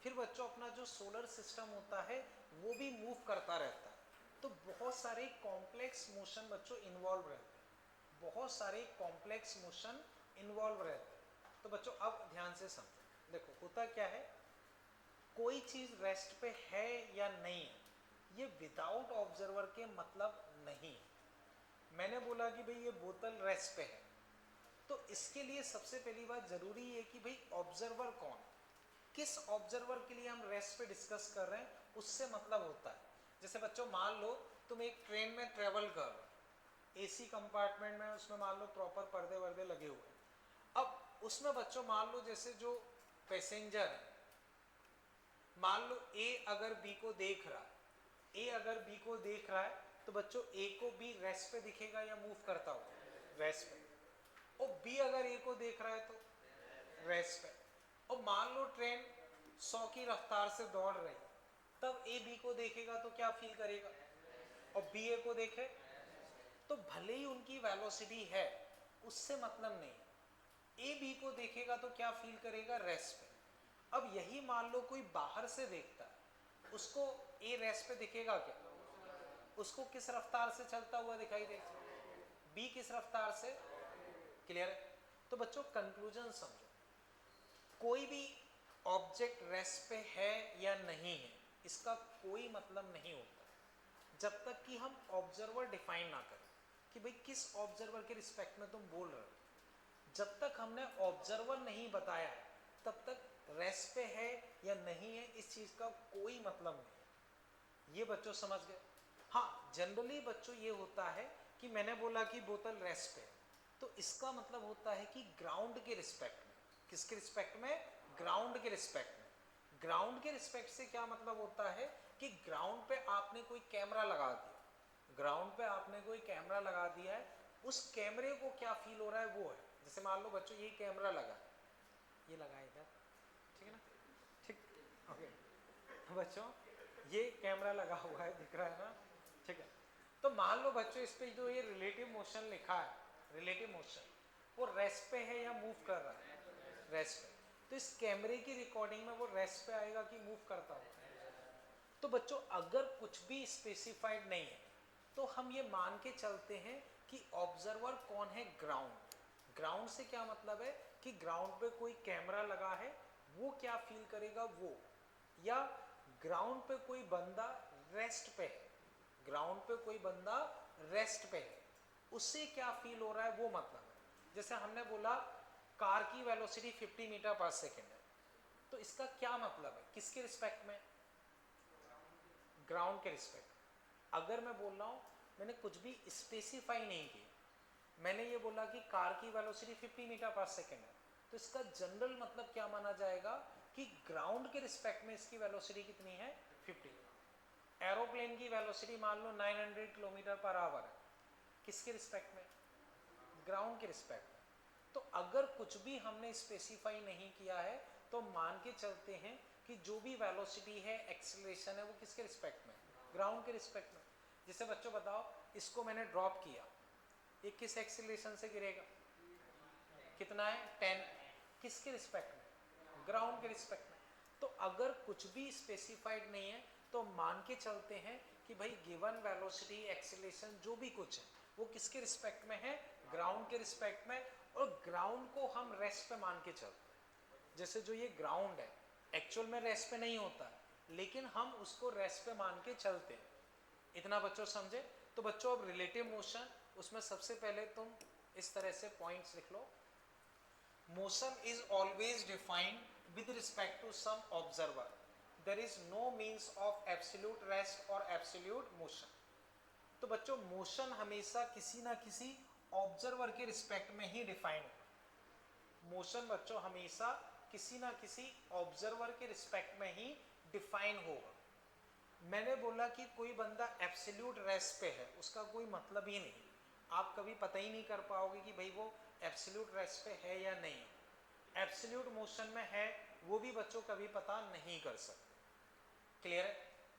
फिर बच्चों अपना जो सोलर सिस्टम होता है वो भी मूव करता रहता है, तो बहुत सारे कॉम्प्लेक्स मोशन बच्चों इन्वॉल्व रहते हैं, बहुत सारे कॉम्प्लेक्स मोशन इन्वॉल्व रहते हैं। तो बच्चों अब ध्यान से समझो, देखो होता क्या है, कोई चीज रेस्ट पे है या नहीं है ये विदाउट ऑब्जर्वर के मतलब नहीं है। मैंने बोला कि भाई ये बोतल रेस्ट पे है, तो इसके लिए सबसे पहली बात जरूरी है कि भाई ऑब्जर्वर कौन, किस ऑब्जर्वर के लिए हम रेस्ट पे डिस्कस कर रहे हैं उससे मतलब होता है। जैसे बच्चों मान लो तुम एक ट्रेन में ट्रेवल कर रहे हो, एसी कंपार्टमेंट में, उसमें मान लो प्रॉपर पर्दे वर्दे लगे हुए हैं। अब उसमें बच्चों मान लो जैसे जो पैसेंजर है, मान लो ए अगर बी को देख रहा है, ए अगर बी को देख रहा है, तो बच्चों ए को बी रेस्ट पे दिखेगा या मूव करता हुआ? रेस्ट पे। और बी अगर ए को देख रहा है तो रेस्ट पे। और मान लो ट्रेन 100 की रफ्तार से दौड़ रही, तब ए बी को देखेगा तो क्या फील करेगा? और बी ए को देखे तो भले ही उनकी वेलोसिटी है उससे मतलब नहीं, ए बी को देखेगा तो क्या फील करेगा? रेस्ट पे। अब यही मान लो कोई बाहर से देखता है, उसको ए रेस्ट पे दिखेगा क्या? उसको किस रफ्तार से चलता हुआ दिखाई देगा? बी किस रफ्तार से? क्लियर है? तो बच्चों कंक्लूजन समझो, कोई भी ऑब्जेक्ट रेस्ट पे है या नहीं है इसका कोई मतलब नहीं होता जब तक कि हम ऑब्जर्वर डिफाइन ना करें कि भाई किस ऑब्जर्वर के रिस्पेक्ट में तुम बोल रहे हो। जब तक हमने ऑब्जर्वर नहीं बताया तब तक रेस्ट पे है या नहीं है इस चीज का कोई मतलब नहीं। ये बच्चों समझ गए? हाँ, जनरली बच्चों ये होता है कि मैंने बोला कि बोतल रेस्ट पे है, तो इसका मतलब होता है कि ग्राउंड के रिस्पेक्ट में। किसके रिस्पेक्ट में? ग्राउंड के रिस्पेक्ट में। ग्राउंड के रिस्पेक्ट से क्या मतलब होता है कि ग्राउंड पे आपने कोई कैमरा लगा दिया, ग्राउंड पे आपने कोई कैमरा लगा दिया है, उस कैमरे को क्या फील हो रहा है वो है। जैसे मान लो बच्चों ये कैमरा लगा, ये लगा इधर, ठीक है ना, ठीक, ओके बच्चों ये कैमरा लगा हुआ है, दिख रहा है ना, ठीक है। तो मान लो बच्चों इस पे जो ये रिलेटिव मोशन लिखा है, रिलेटिव मोशन वो रेस्ट पे है या मूव कर रहा है? रेस्ट पे। तो इस कैमरे की रिकॉर्डिंग में वो रेस्ट पे आएगा कि मूव करता होगा? तो बच्चों अगर कुछ भी स्पेसिफाइड नहीं है तो हम ये मान के चलते हैं कि ऑब्जर्वर कौन है? ग्राउंड। ग्राउंड से क्या मतलब है कि ग्राउंड पे कोई कैमरा लगा है, वो क्या फील करेगा वो, या ग्राउंड पे कोई बंदा रेस्ट पे है, ग्राउंड पे कोई बंदा रेस्ट पे है, उससे क्या फील हो रहा है वो मतलब है। जैसे हमने बोला कार की वेलोसिटी 50 मीटर पर सेकेंड है, तो इसका क्या मतलब है? किसके रिस्पेक्ट में? ग्राउंड के रिस्पेक्ट। अगर मैं बोल रहा हूँ, मैंने कुछ भी स्पेसिफाई नहीं किया, मैंने ये बोला कि कार की वेलोसिटी 50 मीटर पर सेकेंड है, तो इसका जनरल मतलब क्या माना जाएगा कि ग्राउंड के रिस्पेक्ट में इसकी वेलोसिटी कितनी है? 50। एरोप्लेन की वेलोसिटी मान लो 900 किलोमीटर पर आवर है, किसके रिस्पेक्ट में? ग्राउंड के रिस्पेक्ट में। तो अगर कुछ भी हमने स्पेसिफाई नहीं किया है तो मान के चलते हैं कि जो भी वेलोसिटी है, एक्सेलरेशन है, वो किसके रिस्पेक्ट में? ग्राउंड के रिस्पेक्ट में। जैसे बच्चों बताओ, इसको मैंने ड्रॉप किया, ये किस एक्सेलरेशन से गिरेगा? कितना है? 10। किसके रिस्पेक्ट में? ग्राउंड के रिस्पेक्ट में। तो अगर कुछ भी स्पेसिफाइड नहीं है तो मान के चलते हैं कि भाई गिवन वेलोसिटी, एक्सेलरेशन जो भी कुछ है वो किसके रिस्पेक्ट में है? ग्राउंड के रिस्पेक्ट में। और ग्राउंड को हम रेस्ट पे मान के चलते हैं। जैसे जो ये ग्राउंड है एक्चुअल में रेस्ट पे नहीं होता है, लेकिन हम उसको रेस्ट पे मान के चलते हैं। इतना बच्चों समझे? तो बच्चों अब रिलेटिव मोशन, उसमें सबसे पहले तुम इस तरह से पॉइंट्स लिख लो। Motion is always defined with respect to some observer, there is no means of absolute rest और एब्सोल्यूट मोशन। तो बच्चों मोशन हमेशा किसी ना किसी ऑब्जर्वर के रिस्पेक्ट में ही डिफाइन होगा। मोशन बच्चों हमेशा किसी ना किसी ऑब्जर्वर के रिस्पेक्ट में ही डिफाइन होगा। मैंने बोला कि कोई बंदा एब्सोल्यूट रेस्ट पे है, उसका कोई मतलब ही नहीं, आप कभी पता ही नहीं कर पाओगे कि भाई वो एब्सोल्यूट रेस्ट पे है या नहीं। एब्सोल्यूट मोशन में है वो भी बच्चों कभी पता नहीं कर सकते। क्लियर है?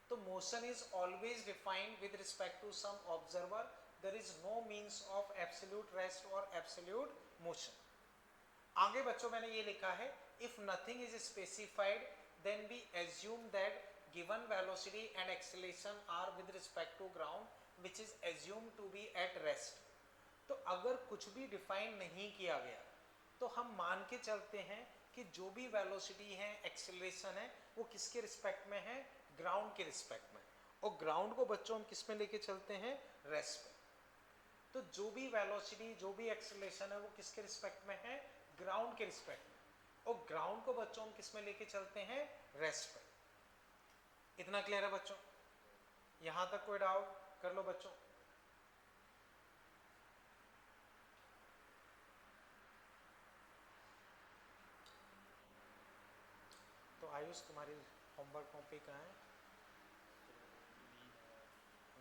तो motion is always defined with respect to some observer, there is no means of absolute rest और एब्सोल्यूट मोशन। आगे बच्चों मैंने ये लिखा है, if nothing is specified then we assume that given velocity and acceleration are with respect to ground which is assumed to be at rest। तो अगर कुछ भी डिफाइन नहीं किया गया तो हम मान के चलते हैं कि जो भी वेलोसिटी है, एक्सेलरेशन है, वो किसके रिस्पेक्ट में है? ग्राउंड के रिस्पेक्ट में। और ग्राउंड को बच्चों हम किस में लेके चलते हैं? रेस्ट पे। तो जो भी वेलोसिटी, जो भी एक्सेलरेशन है, वो किसके रिस्पेक्ट में है? ग्राउंड के रिस्पेक्ट में। और ग्राउंड को बच्चों हम किस में लेके चलते हैं? रेस्ट पे। इतना क्लियर है बच्चों? यहां तक कोई डाउट कर लो बच्चों। तो आयुष तुम्हारी होमवर्क कॉपी कहाँ है?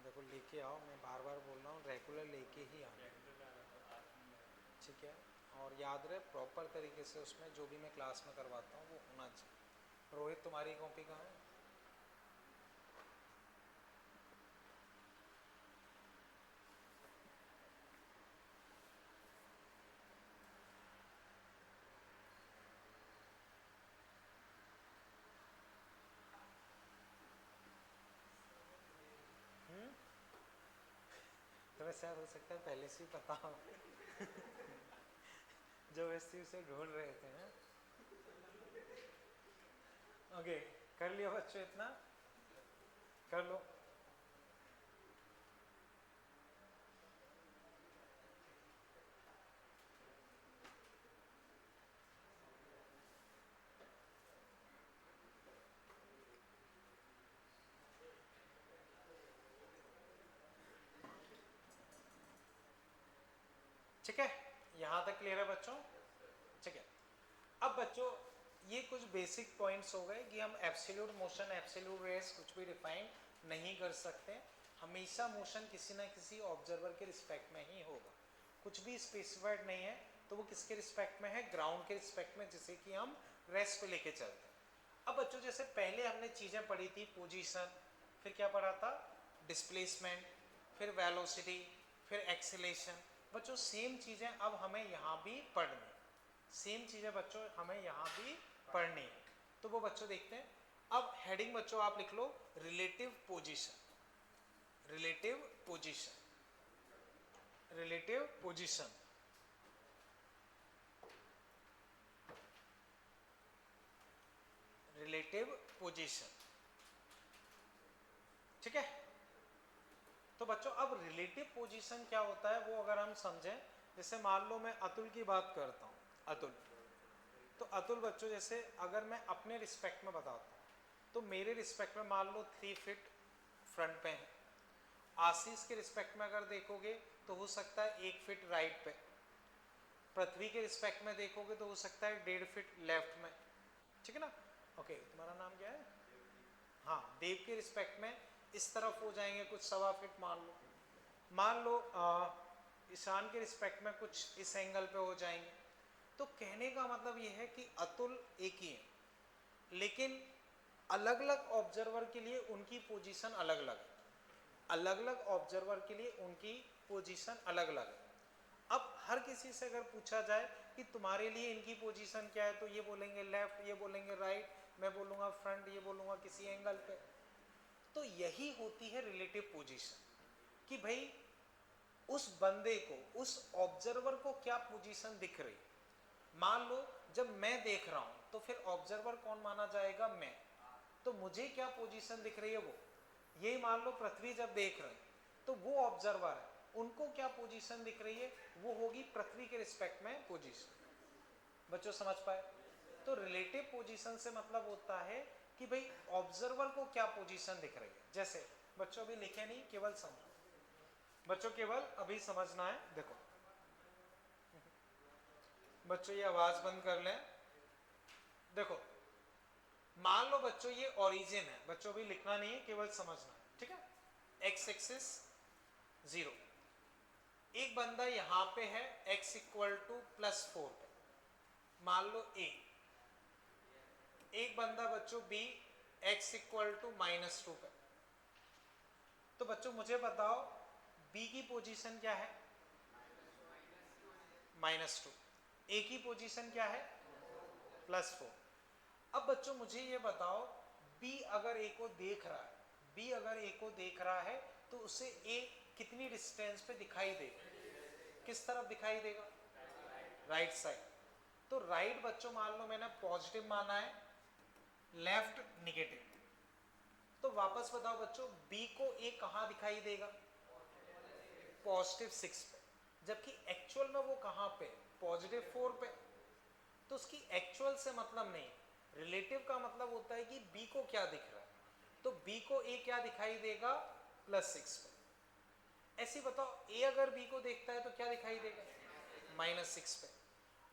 देखो लेके आओ, मैं बार बार बोल रहा हूँ रेगुलर लेके ही आना, ठीक है? और याद रहे प्रॉपर तरीके से उसमें जो भी मैं क्लास में करवाता हूँ वो होना चाहिए। रोहित तुम्हारी कॉपी कहाँ है? तो वैसे हो सकता है पहले से ही पता हो जो वैसे उसे ढूंढ रहे थे ना। ओके, कर लिया बच्चों? इतना कर लो। ठीक है, यहाँ तक क्लियर है बच्चों? ठीक है, अब बच्चों ये कुछ बेसिक पॉइंट्स हो गए कि हम एब्सोल्यूट मोशन, एब्सोल्यूट रेस कुछ भी डिफाइन नहीं कर सकते। हमेशा मोशन किसी ना किसी ऑब्जर्वर के रिस्पेक्ट में ही होगा, कुछ भी स्पेसिफाइड नहीं है तो वो किसके रिस्पेक्ट में है? ग्राउंड के रिस्पेक्ट में, जिसे कि हम रेस्ट पे लेके चलते हैं। अब बच्चों जैसे पहले हमने चीज़ें पढ़ी थी, पोजीशन, फिर क्या पढ़ा था? डिस्प्लेसमेंट, फिर वेलोसिटी, फिर एक्सीलरेशन। बच्चों सेम चीज़ें अब हमें यहाँ भी पढ़नी, सेम चीज़ें बच्चों हमें यहाँ भी पढ़नी है। तो वो बच्चों देखते हैं। अब हेडिंग बच्चों आप लिख लो relative position, relative position, relative position. Relative position, ठीक है। तो बच्चों अब रिलेटिव पोजीशन क्या होता है वो अगर हम समझें, जैसे मान लो मैं अतुल की बात करता हूँ, अतुल, तो अतुल बच्चों जैसे अगर मैं अपने रिस्पेक्ट में बताता हूँ तो मेरे रिस्पेक्ट में मान लो 3 फीट फ्रंट पे है। आशीष के रिस्पेक्ट में अगर देखोगे तो हो सकता है 1 फीट राइट पे। पृथ्वी के रिस्पेक्ट में देखोगे तो हो सकता है 1.5 फीट लेफ्ट में, ठीक है ना। ओके, तुम्हारा नाम क्या है? हाँ, देव के रिस्पेक्ट में इस तरफ हो जाएंगे कुछ 1.25 फीट मान लो ईशान के रिस्पेक्ट में कुछ इस एंगल पे हो जाएंगे। तो कहने का मतलब ये है कि अतुल एक ही है, लेकिन अलग अलग ऑब्जर्वर के लिए उनकी पोजीशन अलग अलग है, अलग अलग ऑब्जर्वर के लिए उनकी पोजीशन अलग अलग है। अब हर किसी से अगर पूछा जाए कि तुम्हारे लिए इनकी पोजीशन क्या है, तो ये बोलेंगे लेफ्ट, ये बोलेंगे राइट, मैं बोलूँगा फ्रंट, ये बोलूँगा किसी एंगल पे। तो यही होती है रिलेटिव पोजीशन, कि भाई उस बंदे को, उस ऑब्जर्वर को क्या पोजीशन दिख रही। मान लो जब मैं देख रहा हूं तो फिर ऑब्जर्वर कौन माना जाएगा? मैं। तो मुझे क्या पोजीशन दिख रही है वो, यही मान लो पृथ्वी जब देख रहे तो वो ऑब्जर्वर है, उनको क्या पोजीशन दिख रही है? वो होगी पृथ्वी के रिस्पेक्ट में पोजीशन। बच्चों समझ पाए? तो रिलेटिव पोजीशन से मतलब होता है कि भाई ऑब्जर्वर को क्या पोजीशन दिख रही है। जैसे बच्चों अभी लिखे नहीं, केवल समझो बच्चों, केवल अभी समझना है। देखो बच्चों ये आवाज बंद कर लें। देखो मान लो बच्चों ये ओरिजिन है, बच्चों अभी लिखना नहीं है, केवल समझना है, ठीक है। एक्स एक्सिस 0, एक बंदा यहां पे है x इक्वल टू +4 पे, मान लो a। एक बंदा बच्चों b x इक्वल टू -2 पे। तो बच्चों मुझे बताओ b की पोजीशन क्या है? -2। a की पोजीशन क्या है? +4। अब बच्चों मुझे ये बताओ b अगर a को देख रहा है, b अगर a को देख रहा है तो उसे a कितनी डिस्टेंस पे दिखाई देगा? किस तरफ दिखाई देगा? Right side. तो राइट बच्चों मान लो मैंने पॉजिटिव माना है, लेफ्ट निगेटिव। तो वापस बताओ बच्चों b को a कहां दिखाई देगा? +6 पे, जबकि एक्चुअल में वो कहां पे? +4 पे। तो उसकी एक्चुअल से मतलब नहीं, रिलेटिव का मतलब होता है कि b को क्या दिख रहा है। तो b को a क्या दिखाई देगा? +6 पे। ऐसे बताओ a अगर b को देखता है तो क्या दिखाई देगा? -6 पे।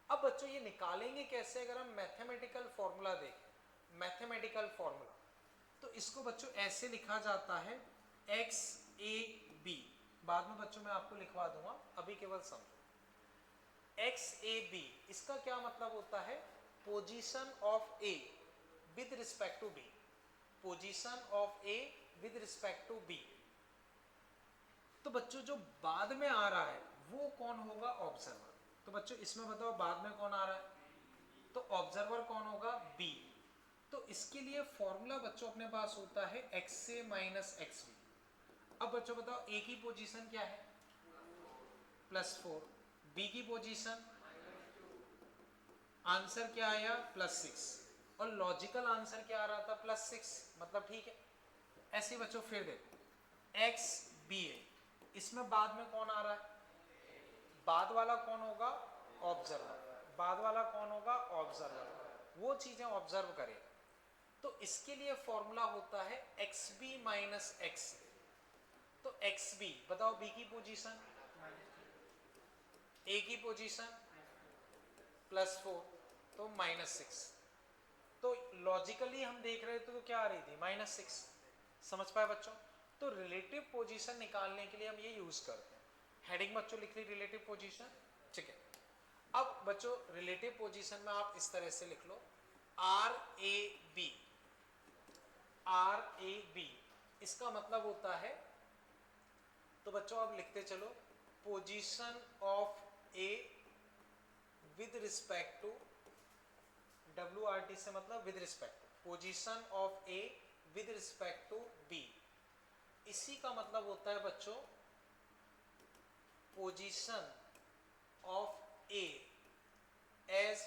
अब बच्चों ये निकालेंगे कैसे? अगर हम मैथमेटिकल फॉर्मूला देखें, मैथमेटिकल फॉर्मूला, तो इसको बच्चों ऐसे लिखा जाता है एक्स ए बी। बाद में बच्चों मैं आपको लिखवा दूंगा, अभी केवल समझो। एक्स ए बी, इसका क्या मतलब होता है? Position of A with respect to B, position of A with respect to B. तो बच्चों जो बाद में आ रहा है वो कौन होगा? ऑब्जर्वर। तो बच्चों इसमें बताओ बाद में कौन आ रहा है? तो ऑब्जर्वर कौन होगा? बी। तो इसके लिए फॉर्मूला बच्चों अपने पास होता है एक्स ए माइनस एक्स बी। अब बच्चों बताओ ए की पोजीशन क्या है? +4। बी की पोजीशन, आंसर क्या आया? +6। और लॉजिकल आंसर क्या आ रहा था? +6, मतलब ठीक है। ऐसे बच्चों फिर देखो एक्स बी ए, इसमें बाद में कौन आ रहा है? बाद वाला कौन होगा? ऑब्जर्वर। बाद वाला कौन होगा? ऑब्जर्वर। वो चीजें ऑब्जर्व करेगा। तो इसके लिए फॉर्मूला होता है एक्स बी माइनस एक्स। तो एक्स बी बताओ, बी की पोजीशन ए की पोजीशन +4 तो -6। तो लॉजिकली हम देख रहे थे तो क्या आ रही थी -6। समझ पाए बच्चों? तो रिलेटिव पोजीशन निकालने के लिए हम ये यूज करते हैं। हेडिंग बच्चों लिख ली रिलेटिव पोजीशन, ठीक है। अब बच्चों रिलेटिव पोजीशन में आप इस तरह से लिख लो RAB। RAB इसका मतलब होता है, तो बच्चों आप लिखते चलो position of A with respect to, WRT से मतलब with respect to, position of A with respect to B। इसी का मतलब होता है बच्चों position of A as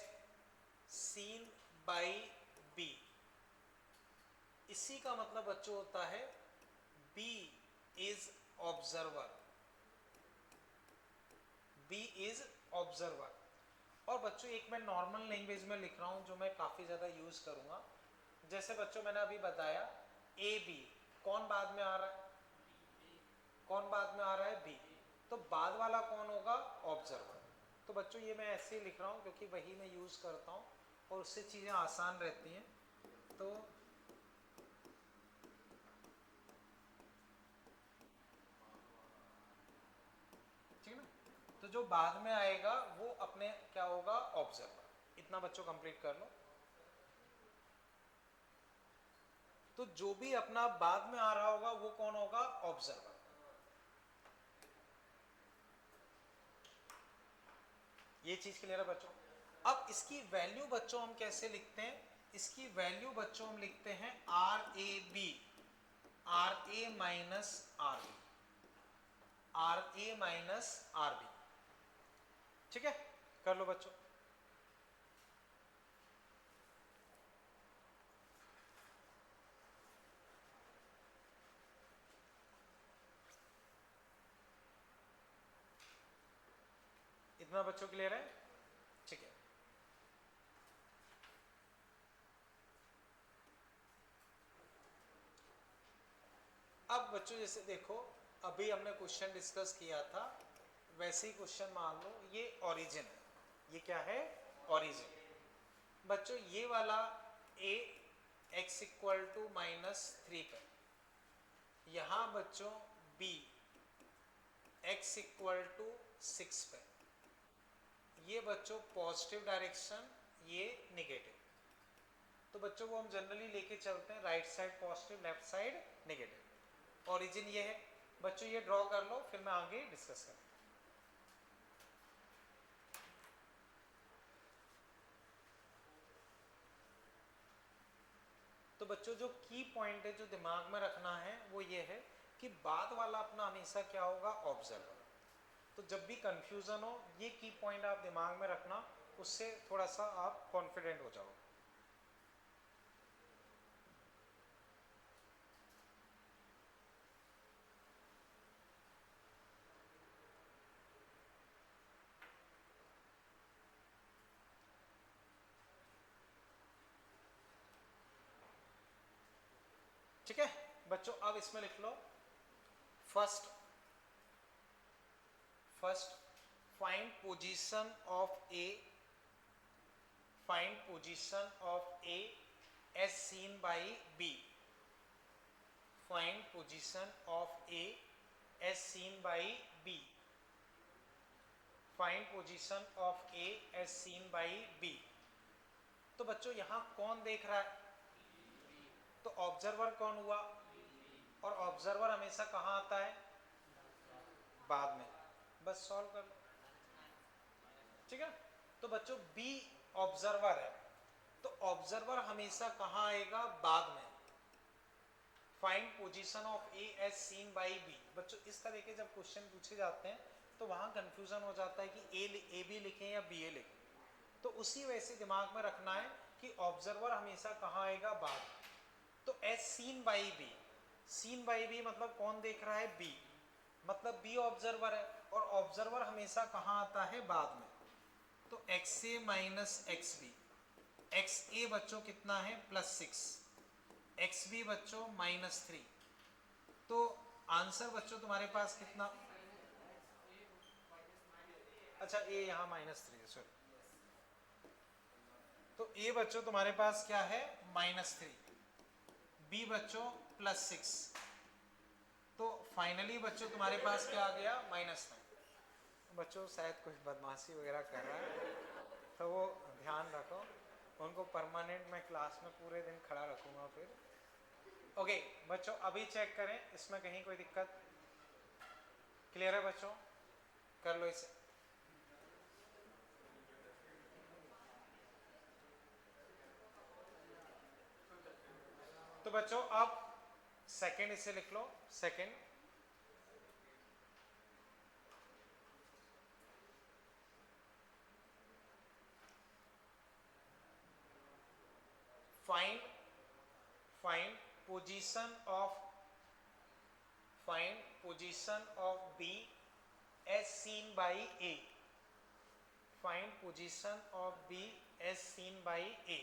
seen by B। इसी का मतलब बच्चों होता है B is observer. B is observer. और बच्चों एक मैं नॉर्मल लैंग्वेज में लिख रहा हूं जो मैं काफी ज्यादा यूज करूंगा। जैसे बच्चों मैंने अभी बताया AB, कौन बाद में आ रहा है? कौन बाद में आ रहा है? B। तो बाद वाला कौन होगा? ऑब्जर्वर। तो बच्चों ये मैं ऐसे ही लिख रहा हूं क्योंकि वही मैं यूज करता हूं और उससे चीजें आसान रहती हैं। तो ठीक है ना, तो जो बाद में आएगा वो अपने क्या होगा? ऑब्जर्वर। इतना बच्चों कंप्लीट कर लो। तो जो भी अपना बाद में आ रहा होगा वो कौन होगा? ऑब्जर्वर। ये चीज क्लियर है बच्चों? अब इसकी वैल्यू बच्चों हम कैसे लिखते हैं? इसकी वैल्यू बच्चों हम लिखते हैं RAB, RA minus RB, RA minus RB। ठीक है, कर लो बच्चों। इतना बच्चों क्लियर है? ठीक है। अब बच्चों जैसे देखो अभी हमने क्वेश्चन डिस्कस किया था वैसे ही क्वेश्चन मान लो ये ओरिजिन है। ये क्या है? ओरिजिन। बच्चों ये वाला A x इक्वल टू -3 पे, यहां बच्चों B x इक्वल टू 6 पे, ये बच्चों पॉजिटिव डायरेक्शन, ये नेगेटिव। तो बच्चों वो हम जनरली लेके चलते हैं right side positive, left side negative. Origin ये है बच्चों, ये ड्रॉ कर लो फिर मैं आगे डिस्कस करूँ। तो बच्चों जो की पॉइंट है जो दिमाग में रखना है वो ये है कि बाद वाला अपना हमेशा क्या होगा? ऑब्जर्वर। तो जब भी कंफ्यूजन हो ये की पॉइंट आप दिमाग में रखना, उससे थोड़ा सा आप कॉन्फिडेंट हो जाओ। ठीक है बच्चों, अब इसमें लिख लो first find position of A, find position of A as seen by B. Find position of A as seen by B. Find position of A as seen by B. तो बच्चों यहां कौन देख रहा है? तो ऑब्जर्वर कौन हुआ? और ऑब्जर्वर हमेशा कहां आता है? बाद में। बस सॉल्व कर लो। ठीक है, तो बच्चों बी ऑब्जर्वर है तो ऑब्जर्वर हमेशा कहां आएगा? बाद में। Find position of A as seen by B. बच्चों इस तरह के जब क्वेश्चन पूछे जाते हैं तो वहां कंफ्यूजन हो जाता है कि ए बी लिखें या बी ए लिखें। तो उसी वैसे दिमाग में रखना है कि ऑब्जर्वर हमेशा कहां आएगा? बाद में। तो as seen by B, seen by B मतलब कौन देख रहा है? बी, मतलब बी ऑब्जर्वर है और ऑब्जर्वर हमेशा कहां आता है? बाद में। तो एक्स ए माइनस एक्स बी, एक्स ए बच्चों कितना है? +6, एक्स बी बच्चों -3। तो आंसर बच्चों तुम्हारे पास कितना? अच्छा ए यहाँ -3 है, सॉरी। तो ए बच्चों तुम्हारे पास क्या है -3, बी बच्चों +6, तो फाइनली बच्चों तुम्हारे पास क्या आ गया -9। बच्चों शायद कुछ बदमाशी वगैरह कर रहा है तो वो ध्यान रखो, उनको परमानेंट मैं क्लास में पूरे दिन खड़ा रखूंगा फिर। ओके बच्चों अभी चेक करें इसमें कहीं कोई दिक्कत, क्लियर है बच्चों, कर लो इसे। तो बच्चों अब सेकंड इसे लिख लो, second find position of B as seen by A, find position of B as seen by A।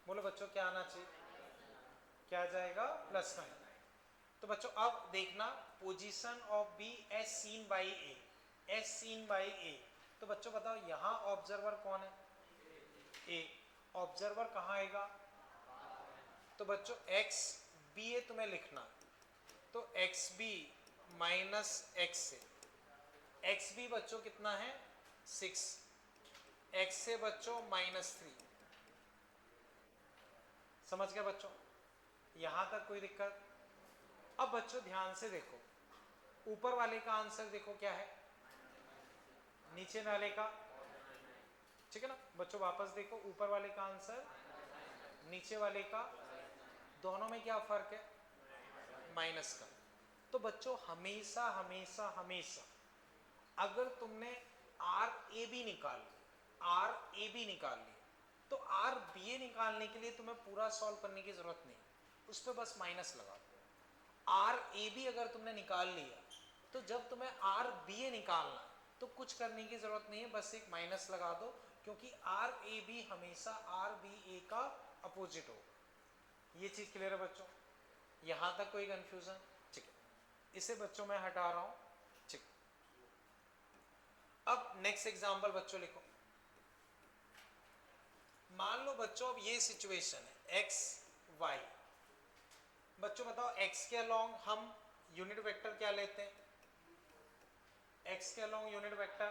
बोलो बच्चों क्या आना चाहिए, क्या आ जाएगा +9। तो बच्चों अब देखना position of B as seen by A, as seen by A, तो बच्चों बताओ यहां ऑब्जर्वर कौन है, ए, ऑब्जर्वर कहां आएगा, तो बच्चों एक्स बी ए तुम्हें लिखना, तो एक्स बी -x से, एक्स बी बच्चों कितना है 6, एक्स से बच्चों -3, समझ गया बच्चों, यहां तक कोई दिक्कत। अब बच्चों ध्यान से देखो, ऊपर वाले का आंसर देखो क्या है, नीचे वाले का, ठीक है ना बच्चों, वापस देखो ऊपर वाले का आंसर, नीचे वाले का, दोनों में क्या फर्क है, माइनस का। तो बच्चों हमेशा हमेशा हमेशा अगर तुमने आर ए बी निकाल लिया, आर ए बी निकाल लिया, तो आर बी ए निकालने के लिए तुम्हें पूरा सॉल्व करने की जरूरत नहीं, उस पर बस माइनस लगा दो। आर ए बी अगर तुमने निकाल लिया तो जब तुम्हें आर बी ए निकालना तो कुछ करने की जरूरत नहीं है, बस एक माइनस लगा दो, क्योंकि आर ए बी हमेशा आर बी ए का अपोजिट होगा। ये चीज क्लियर है बच्चों, यहां तक कोई कंफ्यूजन, ठीक है, इसे बच्चों मैं हटा रहा हूं, ठीक। अब नेक्स्ट एग्जांपल बच्चों लिखो, मान लो बच्चों अब ये सिचुएशन है एक्स वाई, बच्चों बताओ एक्स के अलोंग हम यूनिट वेक्टर क्या लेते हैं, एक्स के अलोंग यूनिट वेक्टर,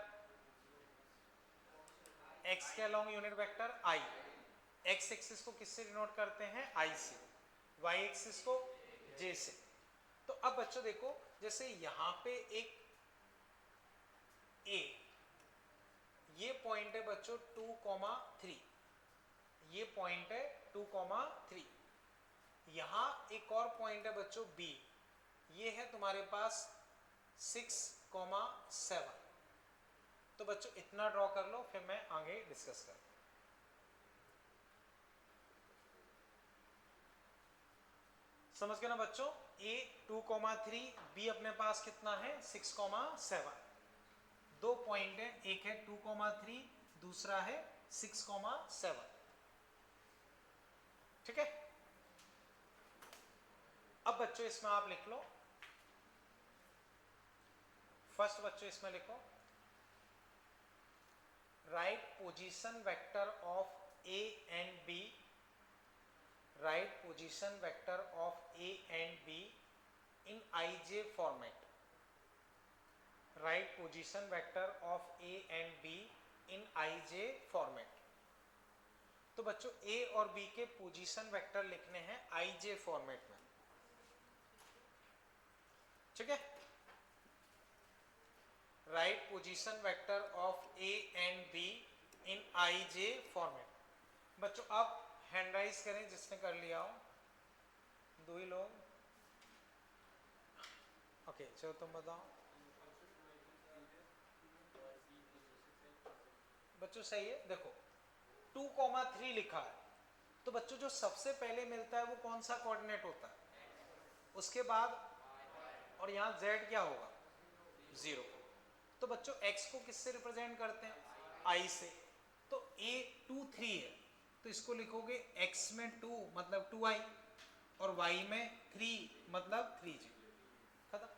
एक्स के अलोंग यूनिट वेक्टर आई, एक्स एक्सिस को किससे डिनोट करते हैं आई से, वाई एक्सिस को जे से। तो अब बच्चों देखो जैसे यहां पे एक ए, ये पॉइंट है बच्चों 2,3, ये पॉइंट है 2,3, यहां एक और पॉइंट है बच्चों बी, ये है तुम्हारे पास 6,7। तो बच्चों इतना ड्रॉ कर लो, फिर मैं आगे डिस्कस करूं। समझ गए ना बच्चों, ए 2,3, बी अपने पास कितना है 6,7, दो पॉइंट है, एक है 2,3, दूसरा है 6,7, ठीक है। अब बच्चों इसमें आप लिख लो, फर्स्ट बच्चों इसमें लिखो write position vector of A and B, write position vector of A and B in IJ format, write position vector of A and B in IJ format. तो बच्चों ए और बी के पोजीशन वेक्टर लिखने हैं IJ format में, ठीक है, right position vector of A and B in IJ format. बच्चों आप हैंड राइज करें जिसने कर लिया हो, दो ही लोग, ओके चलो तुम बताओ। बच्चों सही है, देखो 2,3 लिखा है, तो बच्चों जो सबसे पहले मिलता है वो कौन सा कोऑर्डिनेट होता है, उसके बाद, और यहाँ z क्या होगा 0। तो बच्चों x को किससे रिप्रेजेंट करते हैं i से, तो a 2, 3 है, तो इसको लिखोगे x में 2 मतलब 2i और y में 3 मतलब 3j, खत्म।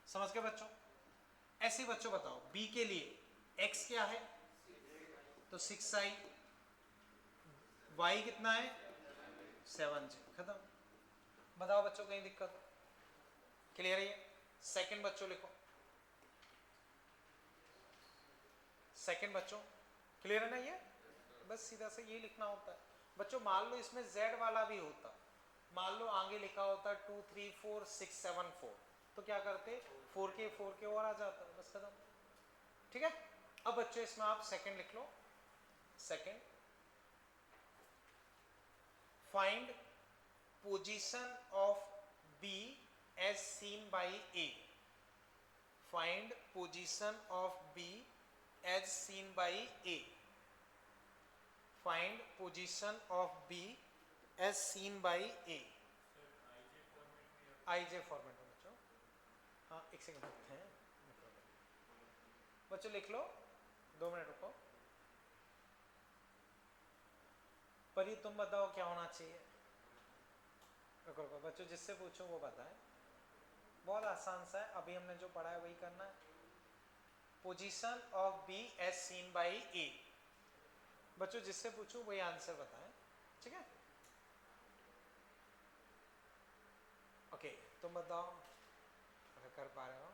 समझ गए बच्चों, ऐसे बच्चों बताओ बी के लिए x क्या है तो 6i, y कितना है 7j, खत्म। बताओ बच्चों कहीं दिक्कत? क्लियर है ये? सेकंड बच्चों लिखो, सेकंड बच्चों क्लियर है ना ये? बस सीधा से ये लिखना होता है बच्चों। मान लो इसमें z वाला भी होता, मान लो आगे लिखा होता 2 3 4 6 7 4, तो क्या करते 4 के और आ जाता, बस खत्म। ठीक है, अब बच्चों इसमें आप सेकंड लिख लो, second find position of B as seen by A, find position of B as seen by A, find position of B as seen by A, IJ format में बच्चों। हाँ एक सेकंड रुकते हैं बच्चों, लिख लो, 2 मिनट रुको। पर ये तुम बताओ क्या होना चाहिए? रुको रुको बच्चों, जिससे पूछो वो बताए, बहुत आसान सा है, अभी हमने जो पढ़ा है वही करना है। Position of B as seen by A, बच्चों जिससे पूछो वही आंसर बताएं, ठीक है? ओके तुम बताओ अगर कर पा रहे हो।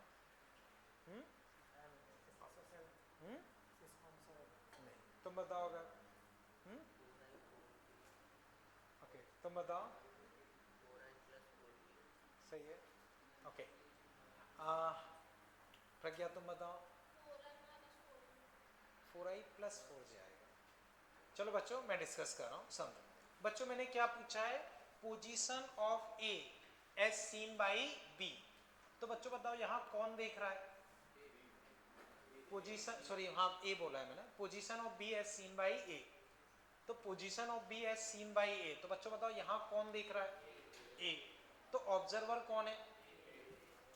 नहीं तुम बताओ अगर ओके तुम बताओ। सही है, ओके प्रज्ञा तुम बताओ। 4i + 4j आएगा। चलो बच्चों मैं डिस्कस कर रहा हूँ, समझो बच्चों मैंने क्या पूछा है, position of A as seen by B. तो बच्चों बताओ यहाँ कौन देख रहा है पोजीशन, सॉरी हाँ ए बोला है मैंने, position of B as seen by A. तो position of B as seen by A, तो बच्चों बताओ यहाँ कौन देख रहा है ए, तो ऑब्जर्वर कौन है,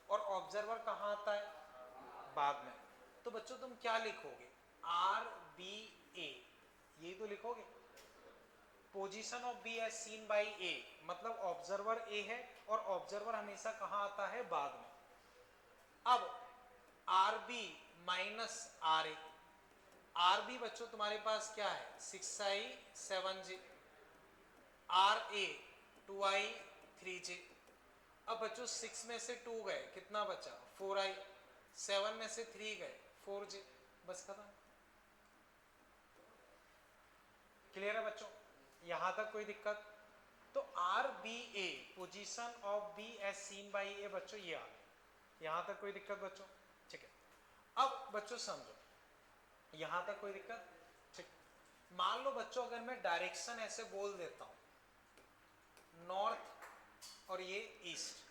और ऑब्जर्वर कहाँ आता है बाद में। तो बच्चों तुम क्या लिखोगे, आर बी ए, यही तो लिखोगे। Position of B as seen by A मतलब ऑब्जर्वर ए है, और ऑब्जर्वर हमेशा कहाँ आता है बाद में। अब r B minus r A, r B बच्चों तुम्हारे पास क्या है 6i 7j, R A 2i 3j। अब बच्चों 6 में से 2 गए, कितना बचा 4i, 7 में से 3 गए 4j, बस खत्म। क्लियर है बच्चों, यहां तक कोई दिक्कत? तो R B A position of B as seen by A बच्चों ये आ गया, यहां तक कोई दिक्कत बच्चों? ठीक है, अब बच्चों समझो यहां तक कोई दिक्कत? ठीक, मान लो बच्चों अगर मैं डायरेक्शन ऐसे बोल देता हूं नॉर्थ और ये ईस्ट,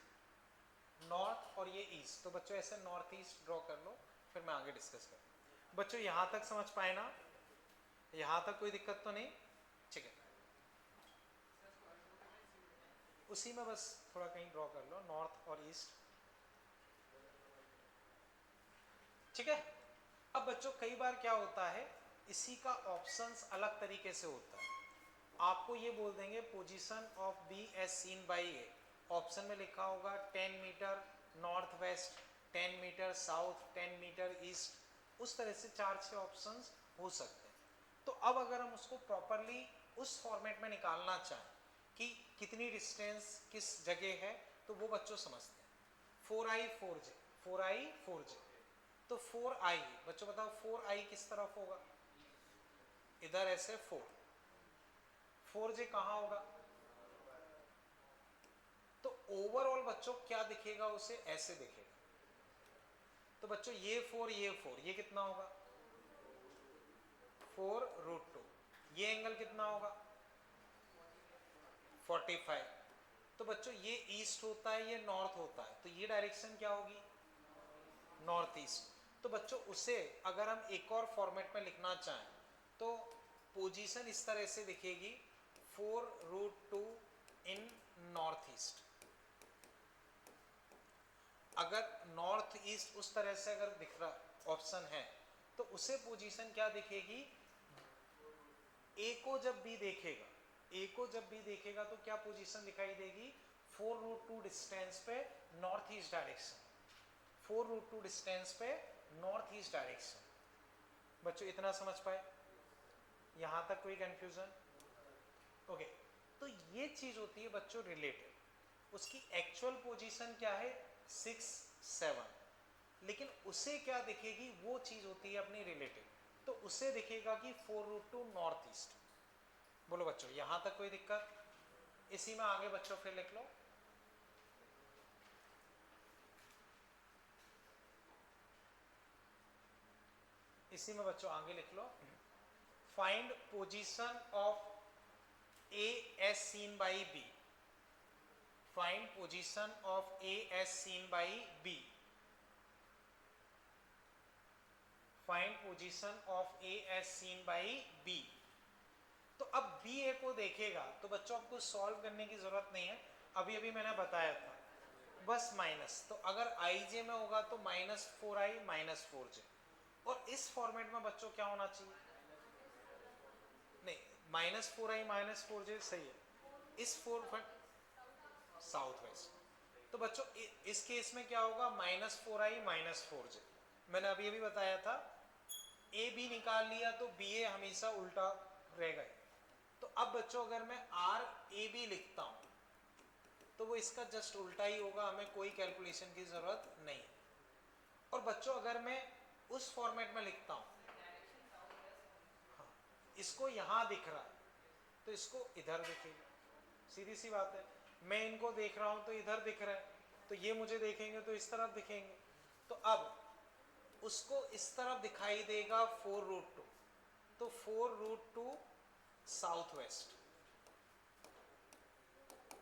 नॉर्थ और ये ईस्ट, तो बच्चों ऐसे नॉर्थ ईस्ट ड्रॉ कर लो, फिर मैं आगे डिस्कस करूँ। बच्चों यहां तक समझ पाए ना, यहां तक कोई दिक्कत तो नहीं? ठीक है, उसी में बस थोड़ा कहीं ड्रॉ कर लो नॉर्थ और ईस्ट, ठीक है। अब बच्चों कई बार क्या होता है, इसी का ऑप्शंस अलग तरीके से होता है। आपको ये बोल देंगे position of B as seen by A, option में लिखा होगा 10 metre north west, 10 metre south, 10 metre east, उस तरह से 4-6 ऑप्शंस हो सकते हैं। तो अब अगर हम उसको प्रॉपरली उस फॉर्मेट में निकालना चाहें कि कितनी डिस्टेंस किस जगह है, तो वो बच्चों समझते हैं। 4i 4j, 4i 4j, तो 4i बच्चों बताओ 4i किस तरफ होगा, इधर ऐसे 4, 4j कहाँ होगा, तो ओवरऑल बच्चों क्या दिखेगा, उसे ऐसे दिखेगा। तो बच्चों ये 4 ये कितना होगा 4√2, ये एंगल कितना होगा 45। तो बच्चों ये ईस्ट होता है, ये नॉर्थ होता है, तो ये डायरेक्शन क्या होगी नॉर्थ ईस्ट। तो बच्चों उसे अगर हम एक और फॉर्मेट में लिखना चाहें तो पोजीशन इस तरह से दिखेगी 4√2 इन नॉर्थ ईस्ट। अगर नॉर्थ ईस्ट उस तरह से अगर दिख रहा ऑप्शन है, तो उसे पोजीशन क्या दिखेगी, ए को जब भी देखेगा, ए को जब भी देखेगा तो क्या पोजीशन दिखाई देगी 4√2 डिस्टेंस पे नॉर्थ ईस्ट डायरेक्शन, 4√2 डिस्टेंस पे नॉर्थ ईस्ट डायरेक्शन। बच्चों इतना समझ पाए? यहां तक कोई कंफ्यूजन? ओके, तो ये चीज होती है बच्चों रिलेटिव। उसकी एक्चुअल पोजीशन क्या है? 6 7, लेकिन उसे क्या दिखेगी? वो चीज होती है अपनी रिलेटिव, तो उसे दिखेगा कि 4√2 नॉर्थ ईस्ट। बोलो बच्चों यहां तक कोई दिक्कत? इसी में आगे बच्चों फिर लिख लो, इसी में बच्चों आगे लिख लो, find position of A as seen by B. Find position of A as seen by B. Find position of A as seen by B. तो अब B A को देखेगा तो बच्चों आपको सॉल्व करने की जरूरत नहीं है, अभी अभी मैंने बताया था, बस माइनस। तो अगर IJ में होगा तो -4I -4J, और इस फॉर्मेट में बच्चों क्या होना चाहिए? नहीं, -4I -4J सही है, इस साउथ वेस्ट। तो बच्चों इस केस में क्या होगा? -4I -4J। मैंने अभी अभी बताया था, ए बी निकाल लिया तो बी ए हमेशा उल्टा रहेगा। तो अब बच्चों अगर मैं आर ए बी लिखता हूं तो वो इसका जस्ट उल्टा ही होगा, हमें कोई कैलकुलेशन की जरूरत नहीं। और बच्चों अगर मैं उस फॉर्मेट में लिखता हूं, हाँ, इसको यहां दिख रहा है तो इसको इधर दिखेगा, सीधी सी बात है। मैं इनको देख रहा हूं तो इधर दिख रहा है, तो ये मुझे देखेंगे तो इस तरफ दिखेंगे। तो अब उसको इस तरफ दिखाई देगा 4√2, तो 4√2 साउथ वेस्ट।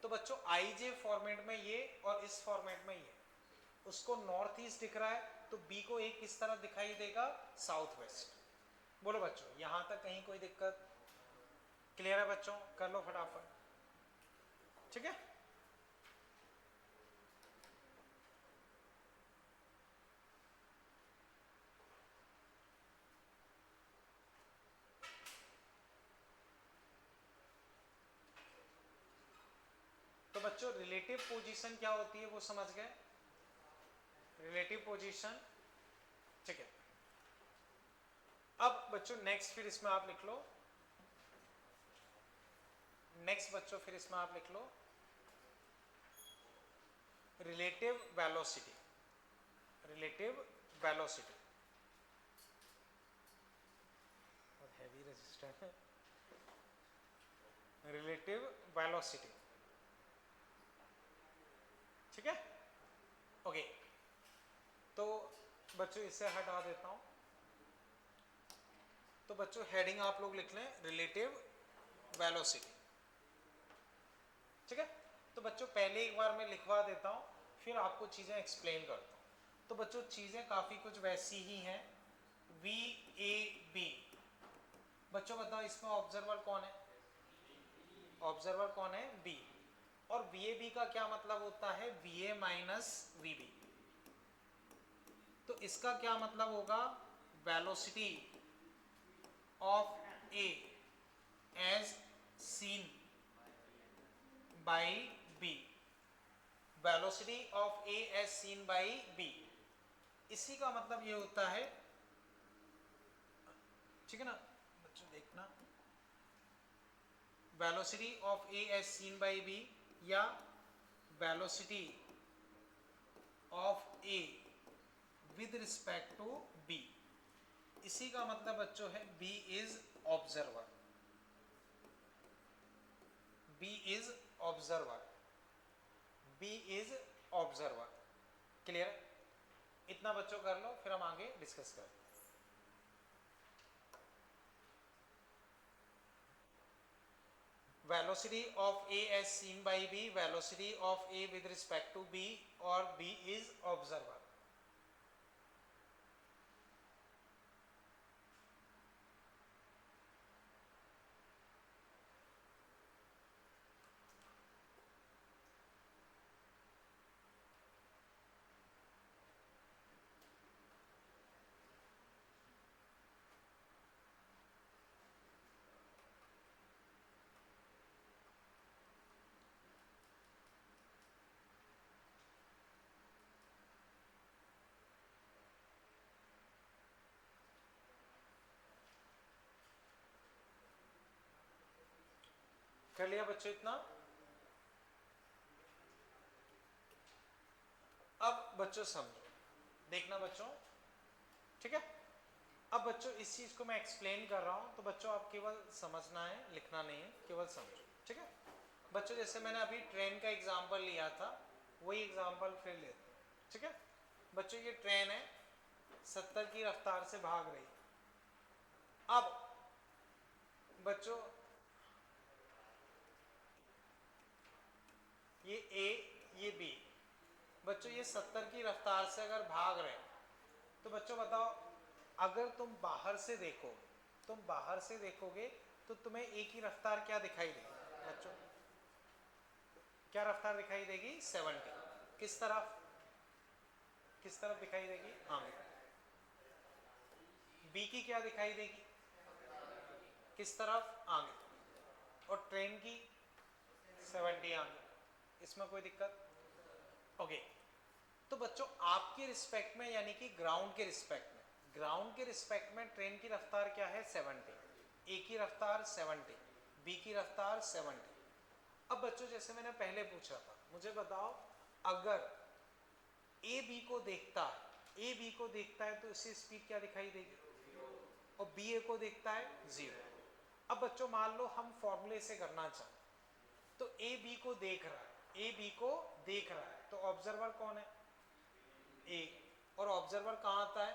तो बच्चों IJ फॉर्मेट में ये और इस फॉर्मेट में ये, उसको नॉर्थ ईस्ट दिख रहा है तो B को एक किस तरफ दिखाई देगा? South west. बोलो बच्चों यहां तक कहीं कोई दिक्कत? क्लियर है बच्चों? कर लो फटाफट, ठीक है। तो बच्चों रिलेटिव पोजीशन क्या होती है वो समझ गए? रिलेटिव पोजीशन, ठीक है। अब बच्चों नेक्स्ट फिर इसमें आप लिख लो, नेक्स्ट बच्चों फिर इसमें आप लिख लो रिलेटिव वेलोसिटी। रिलेटिव वेलोसिटी बहुत हैवी रेजिस्टर है। रिलेटिव वेलोसिटी, ठीक है, ओके। तो बच्चों इसे हटा देता हूं, तो बच्चों हेडिंग आप लोग लिख लें रिलेटिव वेलोसिटी, ठीक है। तो बच्चों पहले एक बार मैं लिखवा देता हूं, फिर आपको चीजें एक्सप्लेन करता हूं। तो बच्चों चीजें काफी कुछ वैसी ही हैं। VAB, बच्चों बताओ इसमें ऑब्जर्वर कौन है? ऑब्जर्वर कौन है? B। और VAB का क्या मतलब होता है? VA minus VB। तो इसका क्या मतलब होगा? Velocity of A as seen by B। Velocity of A as seen by B, इसी का मतलब ये होता है, ठीक है ना बच्चों, देखना velocity of A as seen by B या velocity of A with respect to B, इसी का मतलब बच्चों है B is observer. B is observer, B is observer. Clear? इतना बच्चों कर लो, फिर हम आगे डिस्कस करें। Velocity of A as seen by B, velocity of A with respect to B, और B is observer। कर लिया बच्चों इतना? अब बच्चों समझो, देखना बच्चों, ठीक है? अब बच्चों इस चीज को मैं एक्सप्लेन कर रहा हूं, तो बच्चों आप केवल समझना है, लिखना नहीं है, केवल समझो, ठीक है? बच्चों जैसे मैंने अभी ट्रेन का एग्जांपल लिया था, वही एग्जांपल फिर लेते हैं, ठीक है? बच्चों ये ट्रेन है, 70 की रफ्तार से भाग रही। अब बच्चों ये ए, ये बी, बच्चों ये 70 की रफ्तार से अगर भाग रहे हैं, तो बच्चों बताओ, अगर तुम बाहर से देखो, तुम बाहर से देखोगे तो तुम्हें ए की रफ्तार क्या दिखाई देगी बच्चों? क्या रफ्तार दिखाई देगी? 70। किस तरफ, किस तरफ दिखाई देगी? आगे। बी की क्या दिखाई देगी? किस तरफ? आगे। और ट्रेन की 70 आगे। इसमें कोई दिक्कत? ओके। तो बच्चों आपके रिस्पेक्ट में, यानी कि ग्राउंड के रिस्पेक्ट में, ग्राउंड के रिस्पेक्ट में ट्रेन की रफ्तार क्या है? 70। ए की रफ्तार 70, बी की रफ्तार 70। अब बच्चों जैसे मैंने पहले पूछा था, मुझे बताओ अगर ए बी को देखता है, ए बी को देखता है तो इसे स्पीड क्या दिखाई देगी? और बी ए को देखता है 0। अब बच्चों मान लो हम फॉर्मूले से करना चाहें, तो ए बी को देख रहा है, ए बी को देख रहा है, तो ऑब्जर्वर कौन है? ए। और ऑब्जर्वर कहाँ आता है?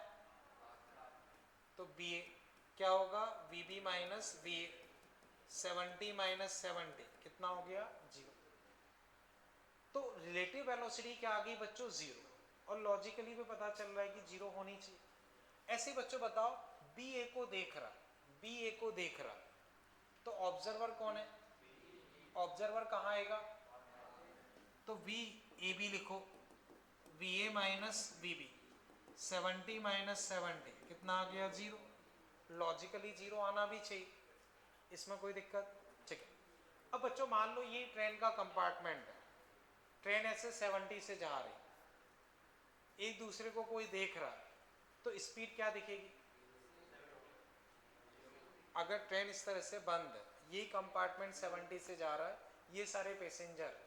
तो बी ए। क्या होगा? V B minus we A. 70 minus 70 कितना हो गया? 0। तो रिलेटिव वेलोसिटी क्या आ गई बच्चों? 0। और लॉजिकली भी पता चल रहा है कि 0 होनी चाहिए। ऐसे बच्चों बताओ, बी ए को देख रहा है, बी ए को देख रहा है, तो ऑब्जर्वर कौन है? ऑब्जर्वर कहाँ आएगा? तो वी ए बी लिखो, v A minus we B, 70 minus 70 कितना आ गया? 0। लॉजिकली 0 आना भी चाहिए, इसमें कोई दिक्कत? ठीक है। अब बच्चों मान लो ये ट्रेन का कंपार्टमेंट है, ट्रेन ऐसे 70 से जा रही, एक दूसरे को कोई देख रहा है, तो स्पीड क्या दिखेगी? अगर ट्रेन इस तरह से बंद है, ये कंपार्टमेंट 70 से जा रहा है, ये सारे पैसेंजर,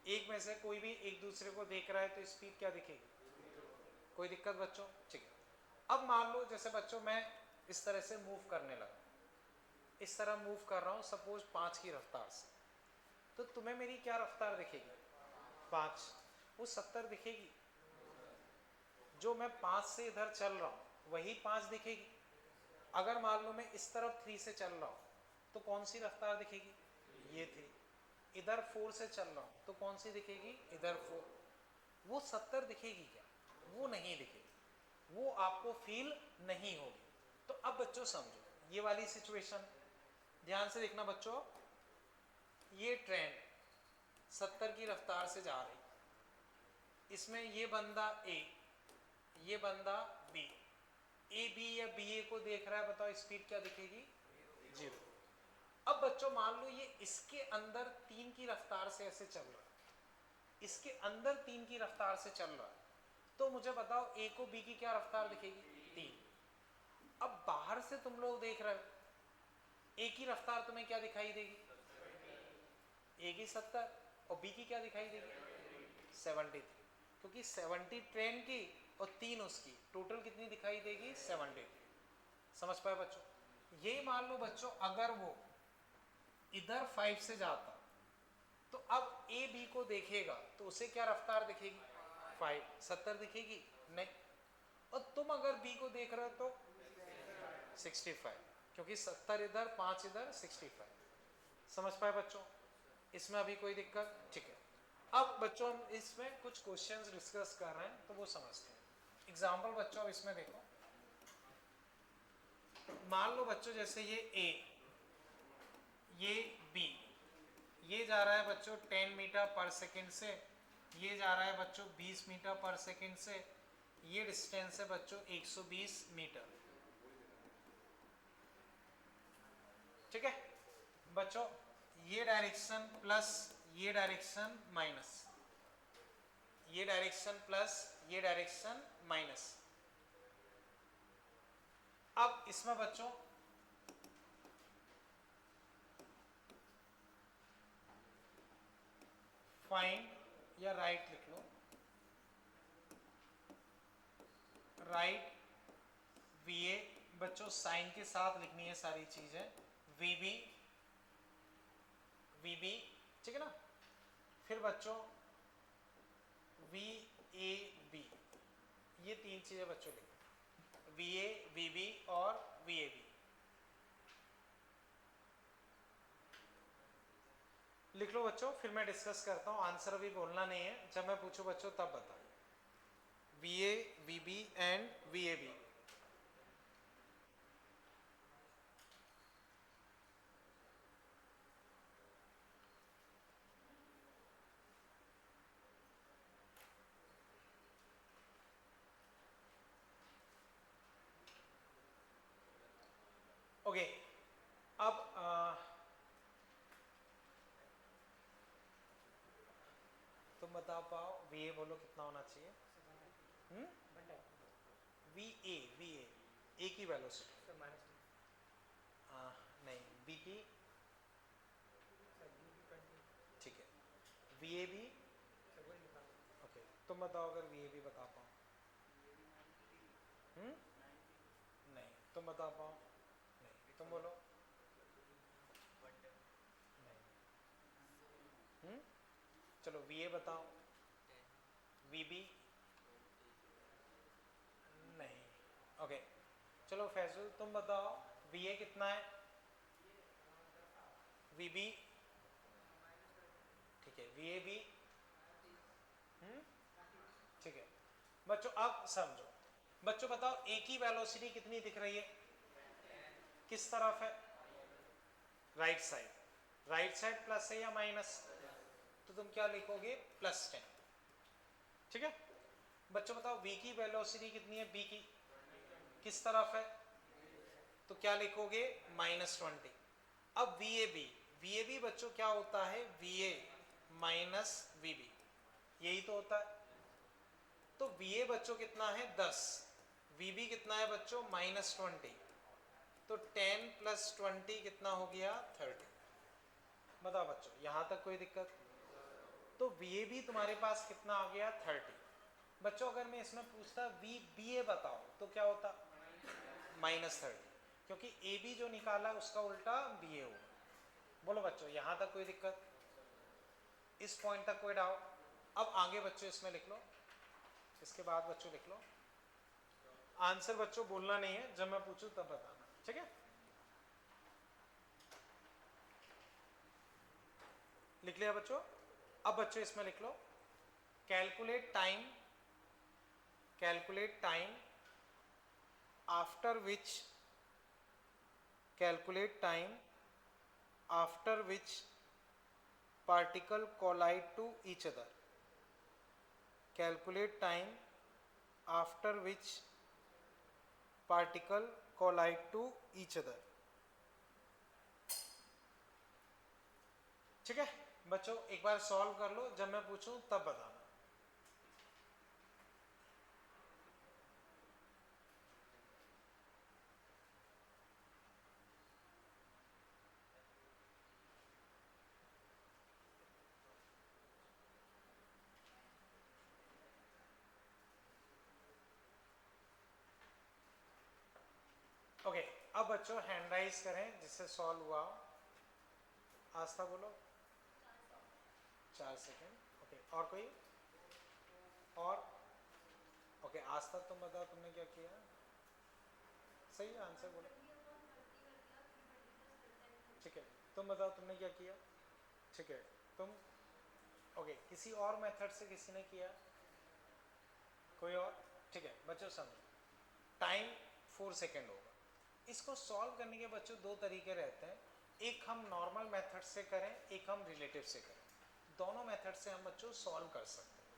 एक में से कोई भी एक दूसरे को देख रहा है, तो स्पीड क्या दिखेगी? कोई दिक्कत बच्चों? ठीक है। अब मान लो जैसे बच्चों मैं इस तरह से मूव करने लगा, इस तरह मूव कर रहा हूँ सपोज 5 की रफ्तार से, तो तुम्हें मेरी क्या रफ्तार दिखेगी? 5। वो 70 दिखेगी? जो मैं 5 से इधर चल रहा हूँ वही 5 दिखेगी। अगर मान लो मैं इस तरफ 3 से चल रहा हूँ तो कौन सी रफ्तार दिखेगी? ये थी। इधर 4 से चल रहा हूँ तो कौन सी दिखेगी? इधर 4। वो 70 दिखेगी क्या? वो नहीं दिखेगी, वो आपको फील नहीं होगी। तो अब बच्चों समझो ये वाली सिचुएशन, ध्यान से देखना बच्चों, ये ट्रेन 70 की रफ्तार से जा रही, इसमें ये बंदा ए, ये बंदा बी, ए बी या बी ए को देख रहा है, बताओ स्पीड क्या दिखेगी? 0। अब बच्चों मान लो ये इसके अंदर 3 की रफ्तार से ऐसे चल रहा है, इसके अंदर 3 की रफ्तार से चल रहा है, तो मुझे बताओ ए को बी की क्या रफ्तार दिखेगी? 3। अब बाहर से तुम लोग देख रहे हो, ए की रफ्तार तुम्हें क्या दिखाई देगी? ए की 70 और बी की क्या दिखाई देगी? 73। क्योंकि 70 ट्रेन की और 3 उसकी, टोटल कितनी दिखाई देगी? 70। समझ पाए बच्चों? ये मान लो बच्चों अगर वो इधर 5 से जाता, तो अब ए बी को देखेगा तो उसे क्या रफ्तार दिखेगी? 5। 70 दिखेगी? नहीं। और तुम अगर बी को देख रहे हो तो 65, क्योंकि 70 इधर, 5 इधर, 65। समझ पाए बच्चों? इसमें अभी कोई दिक्कत? ठीक है। अब बच्चों हम इसमें कुछ क्वेश्चंस डिस्कस कर रहे हैं तो वो समझते हैं। एग्जाम्पल बच्चों अब इसमें देखो, मान लो बच्चों जैसे ये ए, ये बी, ये जा रहा है बच्चों 10 मीटर पर सेकंड से, ये जा रहा है बच्चों 20 मीटर पर सेकंड से, ये डिस्टेंस है बच्चों 120 मीटर। ठीक है बच्चों, ये डायरेक्शन प्लस ये डायरेक्शन माइनस, ये डायरेक्शन प्लस ये डायरेक्शन माइनस। अब इसमें बच्चों फाइंड या राइट लिख लो, राइट वीए, बच्चों साइन के साथ लिखनी है सारी चीजें, वीबी, वीबी, ठीक है ना। फिर बच्चों वी ए बी, ये तीन चीजें बच्चों लिखो, वी ए, वी बी और वी ए बी लिख लो बच्चों। फिर मैं डिस्कस करता हूँ, आंसर अभी बोलना नहीं है, जब मैं पूछूं बच्चों तब बताओ। V A, we B and v A B. Okay, अब तुम बता पाओ वी ए बोलो कितना होना चाहिए। वी ए, वी ए की वेलोसिटी नहीं, बी की, ठीक है, वी ए बी, ओके तुम बताओ अगर वी ए बी बता पाओ। नहीं, तुम बता पाओ, नहीं तुम बोलो, नहीं, चलो वी ए बताओ, वी बी नहीं, ओके चलो फैजल तुम बताओ वी ए कितना है, वी बी, ठीक है, वी ए बी, ठीक है बच्चों। अब समझो बच्चों, बताओ ए की वेलोसिटी कितनी दिख रही है, किस तरफ है, right side, right side plus है या माइनस, तो तुम क्या लिखोगे +10, ठीक है बच्चों। बताओ v की वेलोसिटी कितनी है, b की किस तरफ है, तो क्या लिखोगे -20। अब VAB बच्चों क्या होता है, VA माइनस VB, यही तो होता है। तो VA बच्चों कितना है 10, VB कितना है बच्चों -20, तो 10 + 20 कितना हो गया 30। बताओ बच्चों यहां तक कोई दिक्कत, तो VAB तुम्हारे पास कितना आ गया 30। बच्चों अगर मैं इसमें पूछता VBA बताओ तो क्या होता -30, क्योंकि AB जो निकाला उसका उल्टा BA होगा। बोलो बच्चों यहां तक कोई दिक्कत, इस पॉइंट तक कोई डाउट। अब आगे बच्चों इसमें लिख लो, इसके बाद बच्चों लिख लो, आंसर बच्चों बोलना नहीं है, जब मैं पूछूं तब बताना, ठीक है। लिख लिया बच्चों। अब बच्चों इसमें लिख लो, calculate time, calculate time after which, calculate time after which particle collide to each other, calculate time after which particle collide to each other, ठीक है बच्चों। एक बार सॉल्व कर लो, जब मैं पूछूं तब बताना। ओके अब बच्चों हैंड राइज करें जिससे सॉल्व हुआ। आस्था बोलो 4 सेकेंड, ओके और कोई, और ओके आस्था तुम बताओ तुमने क्या किया, सही आंसर बोलो, ठीक है तुम बताओ तुमने क्या किया, ठीक है तुम, ओके किसी और मेथड से किसी ने किया, कोई और, ठीक है बच्चों समझो, टाइम 4 सेकेंड होगा। इसको सॉल्व करने के बच्चों दो तरीके रहते हैं, एक हम नॉर्मल मेथड से करें, एक हम रिलेटिव से करें। दोनों मेथड से हम बच्चों सॉल्व कर सकते हैं।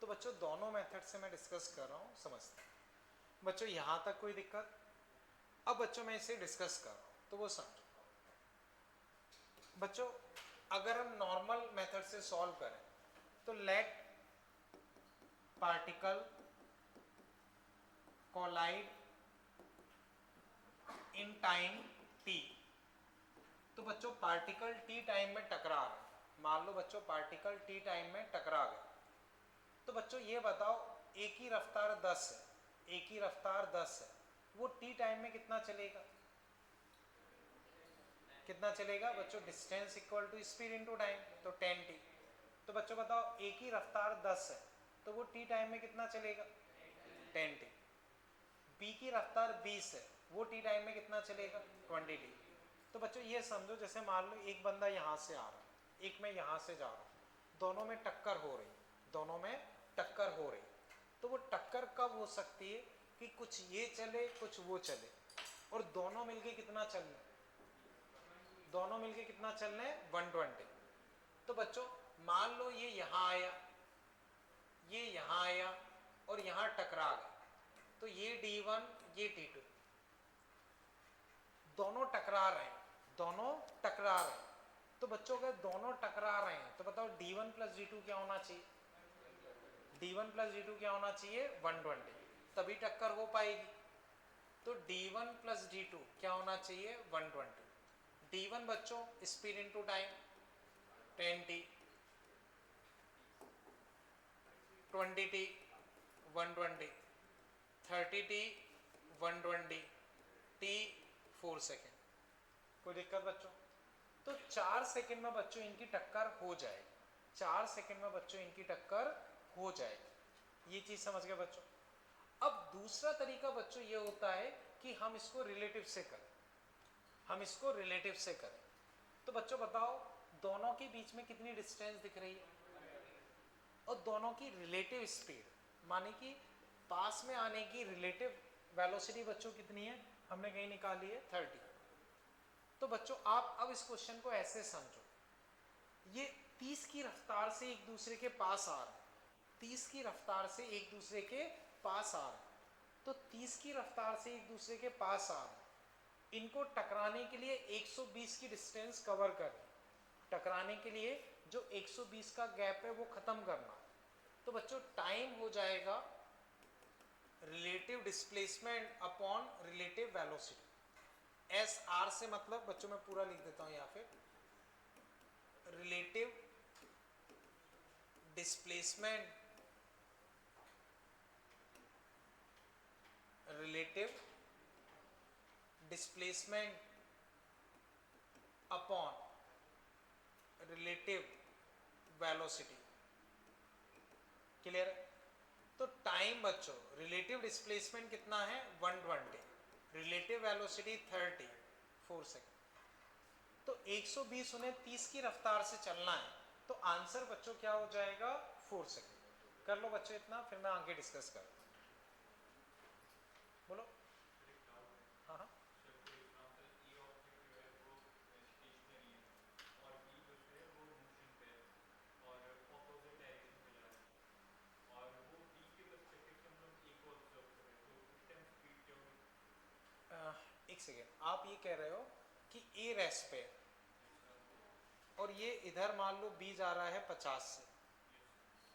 तो बच्चों दोनों मेथड से मैं डिस्कस कर रहा हूँ, समझते हैं बच्चों यहाँ तक कोई दिक्कत। अब बच्चों मैं इसे डिस्कस कर रहा हूँ तो वो समझो बच्चों। अगर हम नॉर्मल मेथड से सॉल्व करें तो let particle collide in time t, तो बच्चों पार्टिकल t टाइम में टकरा रहा है, मान लो बच्चों पार्टिकल टी टाइम में टकरा गए, तो बच्चों ये बताओ ए की रफ्तार 10 है, ए की रफ्तार 10 है, वो टी टाइम में कितना चलेगा? कितना चलेगा बच्चों? Distance equal to speed into time, तो 10t। तो बच्चों बताओ ए की रफ्तार 10 है, तो वो टी टाइम में कितना चलेगा? 10t। बी की रफ्तार 20 है, वो टी टाइम में कितना चलेगा? 20t। तो बच्चों ये समझो जैसे मान लो एक बंदा यहाँ से आ रहा है, एक मैं यहाँ से जा रहा हूँ, दोनों में टक्कर हो रही, दोनों में टक्कर हो रही, तो वो टक्कर कब हो सकती है कि कुछ ये चले कुछ वो चले, और दोनों मिलके कितना चलना, दोनों मिलके कितना चलना है? 120। तो बच्चों मान लो ये यहाँ आया, ये यहाँ आया और यहाँ टकरा गया, तो ये D1 ये D2 दोनों टकरा रहे हैं, दोनों टकरा रहे हैं। तो बच्चों अगर दोनों टकरा रहे हैं तो बताओ D1 प्लस D2 क्या होना चाहिए? D1 प्लस D2 क्या होना चाहिए? 120, तभी टक्कर हो पाएगी। तो D1 प्लस D2 क्या होना चाहिए? 120। D1 बच्चों speed into time 10t, 20t 120, 30t 120, t 4 second. कोई दिक्कत बच्चों? तो 4 सेकेंड में बच्चों इनकी टक्कर हो जाएगी, 4 सेकेंड में बच्चों इनकी टक्कर हो जाएगी। ये चीज समझ गए बच्चों? अब दूसरा तरीका बच्चों ये होता है कि हम इसको रिलेटिव से करें, हम इसको रिलेटिव से करें। तो बच्चों बताओ दोनों के बीच में कितनी डिस्टेंस दिख रही है, और दोनों की रिलेटिव स्पीड, माने कि पास में आने की रिलेटिव वेलोसिटी बच्चों कितनी है? हमने कहीं निकाली है 30। तो बच्चों आप अब इस क्वेश्चन को ऐसे समझो, ये 30 की रफ्तार से एक दूसरे के पास आ रहे हैं, 30 की रफ्तार से एक दूसरे के पास आ रहे हैं, तो 30 की रफ्तार से एक दूसरे के पास आ रहे हैं, इनको टकराने के लिए 120 की डिस्टेंस कवर करनी, टकराने के लिए जो 120 का गैप है वो खत्म करना। तो बच्चों टाइम हो जाएगा relative displacement upon relative velocity. S R से मतलब बच्चों मैं पूरा लिख देता हूं यहाँ पे, relative displacement, relative displacement upon relative velocity. Clear है? तो टाइम बच्चों रिलेटिव डिस्प्लेसमेंट कितना है? 120, रिलेटिव वेलोसिटी 30, 4 सेकेंड। तो 120 उन्हें 30 की रफ्तार से चलना है, तो आंसर बच्चों क्या हो जाएगा? 4 सेकेंड। कर लो बच्चों इतना, फिर मैं आगे डिस्कस करूँ। बोलो। हाँ हाँ एक सेकेंड, आप ये कह रहे हो कि ए रेस पे और ये इधर मान लो बी जा रहा है 50 से,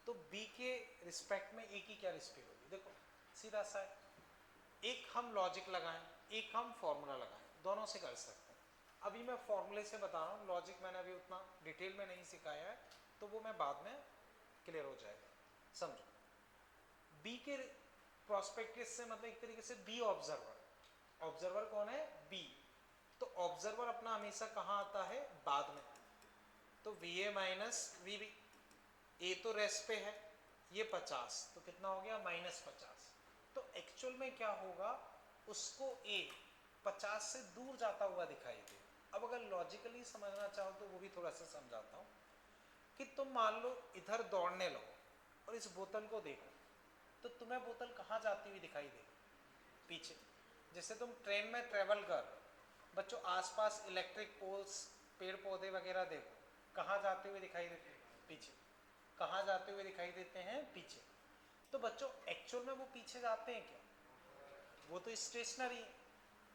तो बी के रिस्पेक्ट में ए की क्या स्पीड होगी? देखो सीधा सा है, एक हम लॉजिक लगाएं, एक हम फॉर्मूला लगाएं, दोनों से कर सकते हैं। अभी मैं फॉर्मूले से बता रहा हूँ, लॉजिक मैंने अभी उतना डिटेल में नहीं सिखाया है, तो वो मैं बाद में क्लियर हो जाएगा। समझो बी के प्रोस्पेक्टिव से मतलब एक तरीके से बी ऑब्जर्वर, ऑब्जर्वर कौन है? बी। तो ऑब्जर्वर अपना हमेशा कहाँ आता है? बाद में। तो we A minus we B, A तो रेस्ट पे है, ये 50, तो कितना हो गया? -50। तो एक्चुअल में क्या होगा, उसको ए 50 से दूर जाता हुआ दिखाई दे। अब अगर लॉजिकली समझना चाहो तो वो भी थोड़ा सा समझाता हूँ कि तुम मान लो इधर दौड़ने लगो और इस बोतल को देखो, तो तुम्हें बोतल कहाँ जाती हुई दिखाई दे? पीछे। जैसे तुम ट्रेन में ट्रेवल कर बच्चों, आसपास इलेक्ट्रिक पोल्स, पेड़ पौधे वगैरह देखो, कहाँ जाते हुए दिखाई देते हैं? पीछे। कहाँ जाते हुए दिखाई देते हैं? पीछे। तो बच्चों एक्चुअल में वो पीछे जाते हैं क्या? वो तो स्टेशनरी है।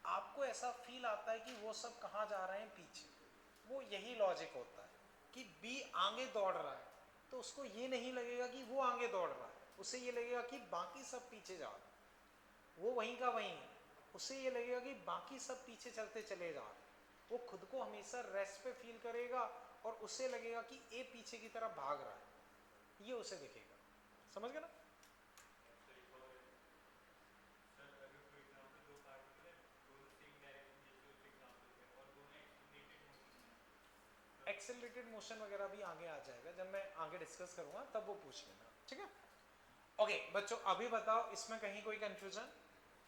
आपको ऐसा फील आता है कि वो सब कहाँ जा रहे हैं? पीछे। वो यही लॉजिक होता है कि बी आगे दौड़ रहा है, तो उसको ये नहीं लगेगा कि वो आगे दौड़ रहा है, उसे ये लगेगा कि बाकी सब पीछे जा रहे हैं। वो वहीं का वहीं है, उसे ये लगेगा कि बाकी सब पीछे चलते चले जा रहे हैं। वो खुद को हमेशा रेस्ट पे फील करेगा और उसे लगेगा कि ए पीछे की तरफ भाग रहा है, ये उसे दिखेगा। समझ गए ना? एक्सेलरेटेड मोशन वगैरह भी आगे आ जाएगा, जब मैं आगे डिस्कस करूंगा तब वो पूछ लेना, ठीक है? ओके बच्चों, अभी बताओ इसमें कहीं कोई कंफ्यूजन?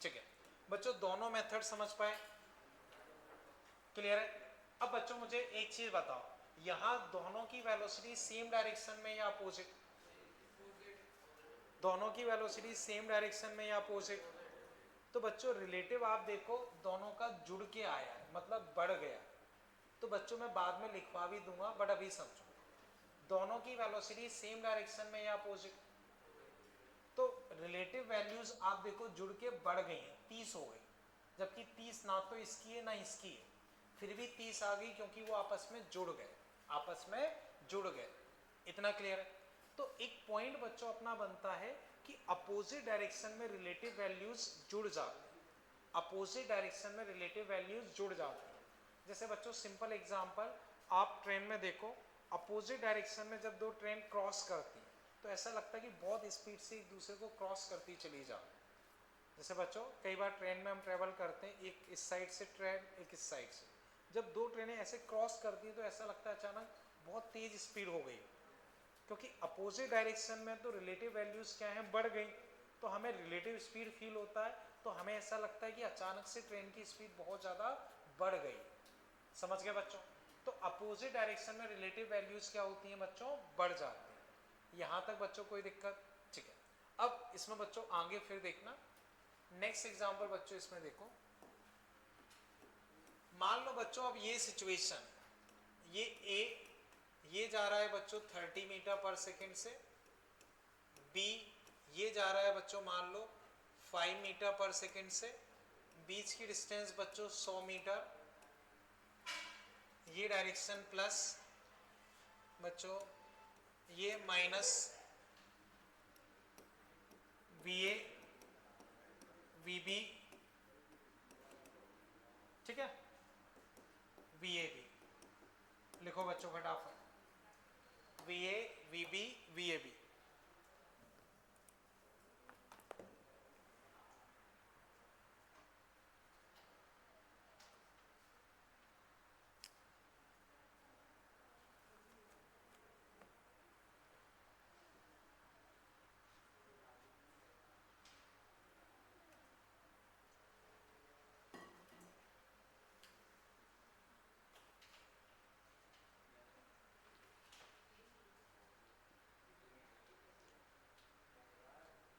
ठीक है बच्चों, दोनों मेथड समझ पाए? क्लियर है? अब बच्चों मुझे एक चीज बताओ, यहाँ दोनों की वेलोसिटी सेम डायरेक्शन में या अपोजिट? दोनों की वेलोसिटी सेम डायरेक्शन में या अपोजिट? तो बच्चों रिलेटिव आप देखो दोनों का जुड़ के आया है, मतलब बढ़ गया। तो बच्चों मैं बाद में लिखवा भी दूंगा, बट अभी समझो, दोनों की वेलोसिटी सेम डायरेक्शन में या अपोजिट? तो रिलेटिव वैल्यूज आप देखो जुड़ के बढ़ गई हैं, 30 हो गई, जबकि 30 ना तो इसकी है ना इसकी है, फिर भी 30 आ गई क्योंकि वो आपस में जुड़ गए, आपस में जुड़ गए। इतना क्लियर है? तो एक पॉइंट बच्चों अपना बनता है कि अपोजिट डायरेक्शन में रिलेटिव वैल्यूज जुड़ जाते हैं, अपोजिट डायरेक्शन में रिलेटिव वैल्यूज जुड़ जाते हैं। जैसे बच्चों सिंपल एग्जांपल, आप ट्रेन में देखो, अपोजिट डायरेक्शन में जब दो ट्रेन क्रॉस करती तो ऐसा लगता है कि बहुत स्पीड से एक दूसरे को क्रॉस करती चली जा। जैसे बच्चों कई बार ट्रेन में हम ट्रेवल करते हैं, एक इस साइड से ट्रेन, एक इस साइड से, जब दो ट्रेनें ऐसे क्रॉस करती हैं तो ऐसा लगता है अचानक बहुत तेज स्पीड हो गई, क्योंकि अपोजिट डायरेक्शन में तो रिलेटिव वैल्यूज क्या है, बढ़ गई, तो हमें रिलेटिव स्पीड फील होता है, तो हमें ऐसा लगता है कि अचानक से ट्रेन की स्पीड बहुत ज़्यादा बढ़ गई। समझ गए बच्चों? तो अपोजिट डायरेक्शन में रिलेटिव वैल्यूज क्या होती हैं बच्चों, बढ़ जाती हैं। यहाँ तक बच्चों कोई दिक्कत? ठीक है, अब इसमें बच्चों आगे फिर देखना, नेक्स्ट एग्जांपल बच्चों इसमें देखो, मान लो बच्चों अब ये सिचुएशन, ये ए, ये जा रहा है बच्चों 30 मीटर पर सेकेंड से, बी ये जा रहा है बच्चों मान लो 5 मीटर पर सेकेंड से, बीच की डिस्टेंस बच्चों 100 मीटर, ये डायरेक्शन प्लस बच्चों, ये minus we A we B, ठीक है, वी ए बी लिखो बच्चों फटाफट, V A we B V A B.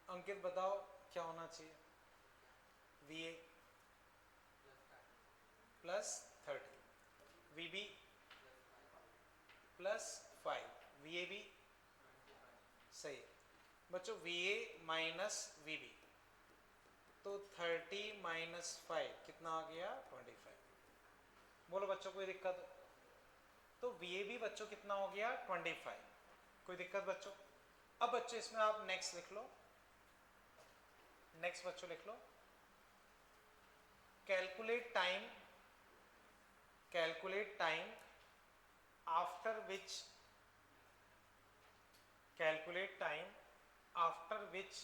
Ankit बताओ क्या होना चाहिए? V A plus 30, V B plus 5, V A B सही बच्चों, V A minus we B, तो 30 माइनस 5 कितना आ गया, 25। बोलो बच्चों कोई दिक्कत? तो वी ए बी बच्चों कितना हो गया, 25। कोई दिक्कत बच्चों? अब बच्चों इसमें आप नेक्स्ट लिख लो, नेक्स्ट बच्चों लिख लो, calculate time, calculate time after which, calculate time after which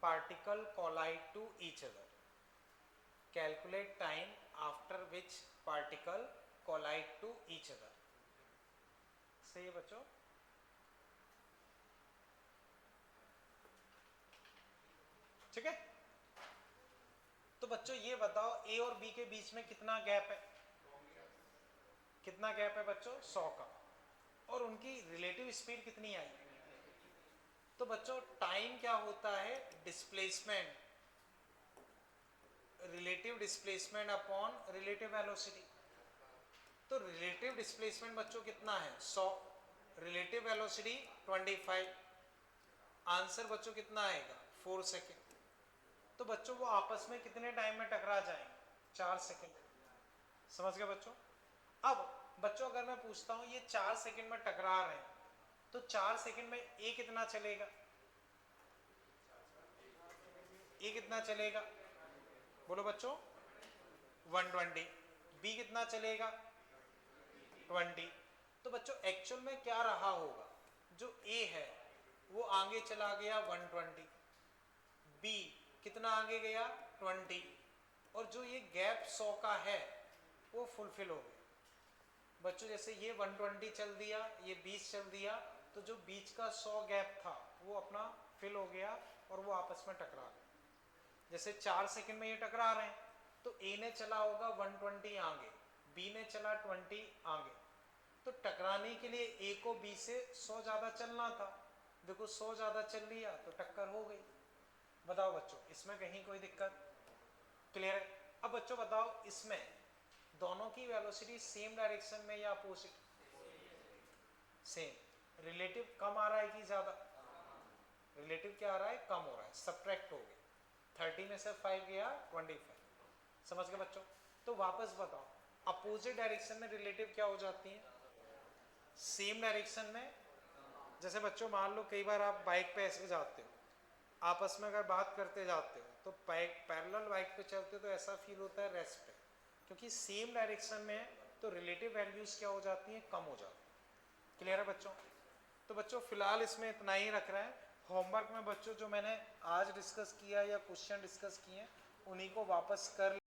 particle collide to each other, calculate time after which particle collide to each other। सही है बच्चों? ठीक है, तो बच्चों ये बताओ ए और बी के बीच में कितना गैप है, कितना गैप है बच्चों, 100 का, और उनकी रिलेटिव स्पीड कितनी आई? तो बच्चों टाइम क्या होता है, displacement, relative displacement upon relative velocity. तो रिलेटिव डिस्प्लेसमेंट बच्चों कितना है, 100, रिलेटिव वेलोसिटी 25, आंसर बच्चों कितना आएगा, 4 सेकेंड। तो बच्चों वो आपस में कितने टाइम में टकरा जाएंगे, 4 सेकेंड। समझ गए बच्चों? अब बच्चों अगर मैं पूछता हूं ये 4 सेकेंड में टकरा रहे हैं, तो 4 सेकेंड में ए कितना चलेगा, ए कितना चलेगा, बोलो बच्चों, 120, बी कितना चलेगा, 20। तो एक्चुअल में क्या रहा होगा, जो ए है वो आगे चला गया 120, बी कितना आगे गया 20, और जो ये गैप 100 का है वो फुलफिल हो गया। बच्चों जैसे ये 120 चल दिया, ये 20 चल दिया, तो जो बीच का 100 गैप था वो अपना फिल हो गया और वो आपस में टकरा गए। जैसे 4 सेकंड में ये टकरा रहे हैं, तो ए ने चला होगा 120 आगे, बी ने चला 20 आगे, तो टकराने के लिए ए को बी से 100 ज्यादा चलना था। देखो 100 ज्यादा चल लिया तो टक्कर हो गई। बताओ बच्चों इसमें कहीं कोई दिक्कत? क्लियर है? अब बच्चों बताओ इसमें दोनों की वेलोसिटी सेम डायरेक्शन में या अपोजिट? सेम। रिलेटिव कम आ रहा है कि ज्यादा? रिलेटिव क्या आ रहा है? कम हो रहा है, सब्ट्रैक्ट हो गया, 30 में से 5 गया 25। समझ गए बच्चों? तो वापस बताओ अपोजिट डायरेक्शन में रिलेटिव क्या हो जाती है? सेम डायरेक्शन में। जैसे बच्चों मान लो कई बार आप बाइक पे ऐसे जाते हो, आपस में अगर बात करते जाते हो तो पैरेलल बाइक पे चलते हो तो ऐसा फील होता है रेस्ट पे, क्योंकि सेम डायरेक्शन में है तो रिलेटिव वैल्यूज क्या हो जाती हैं? कम हो जाती है। क्लियर है बच्चों? तो बच्चों फिलहाल इसमें इतना ही रख रहे हैं। होमवर्क में बच्चों जो मैंने आज डिस्कस किया या क्वेश्चन डिस्कस किए हैं उन्हीं को वापस कर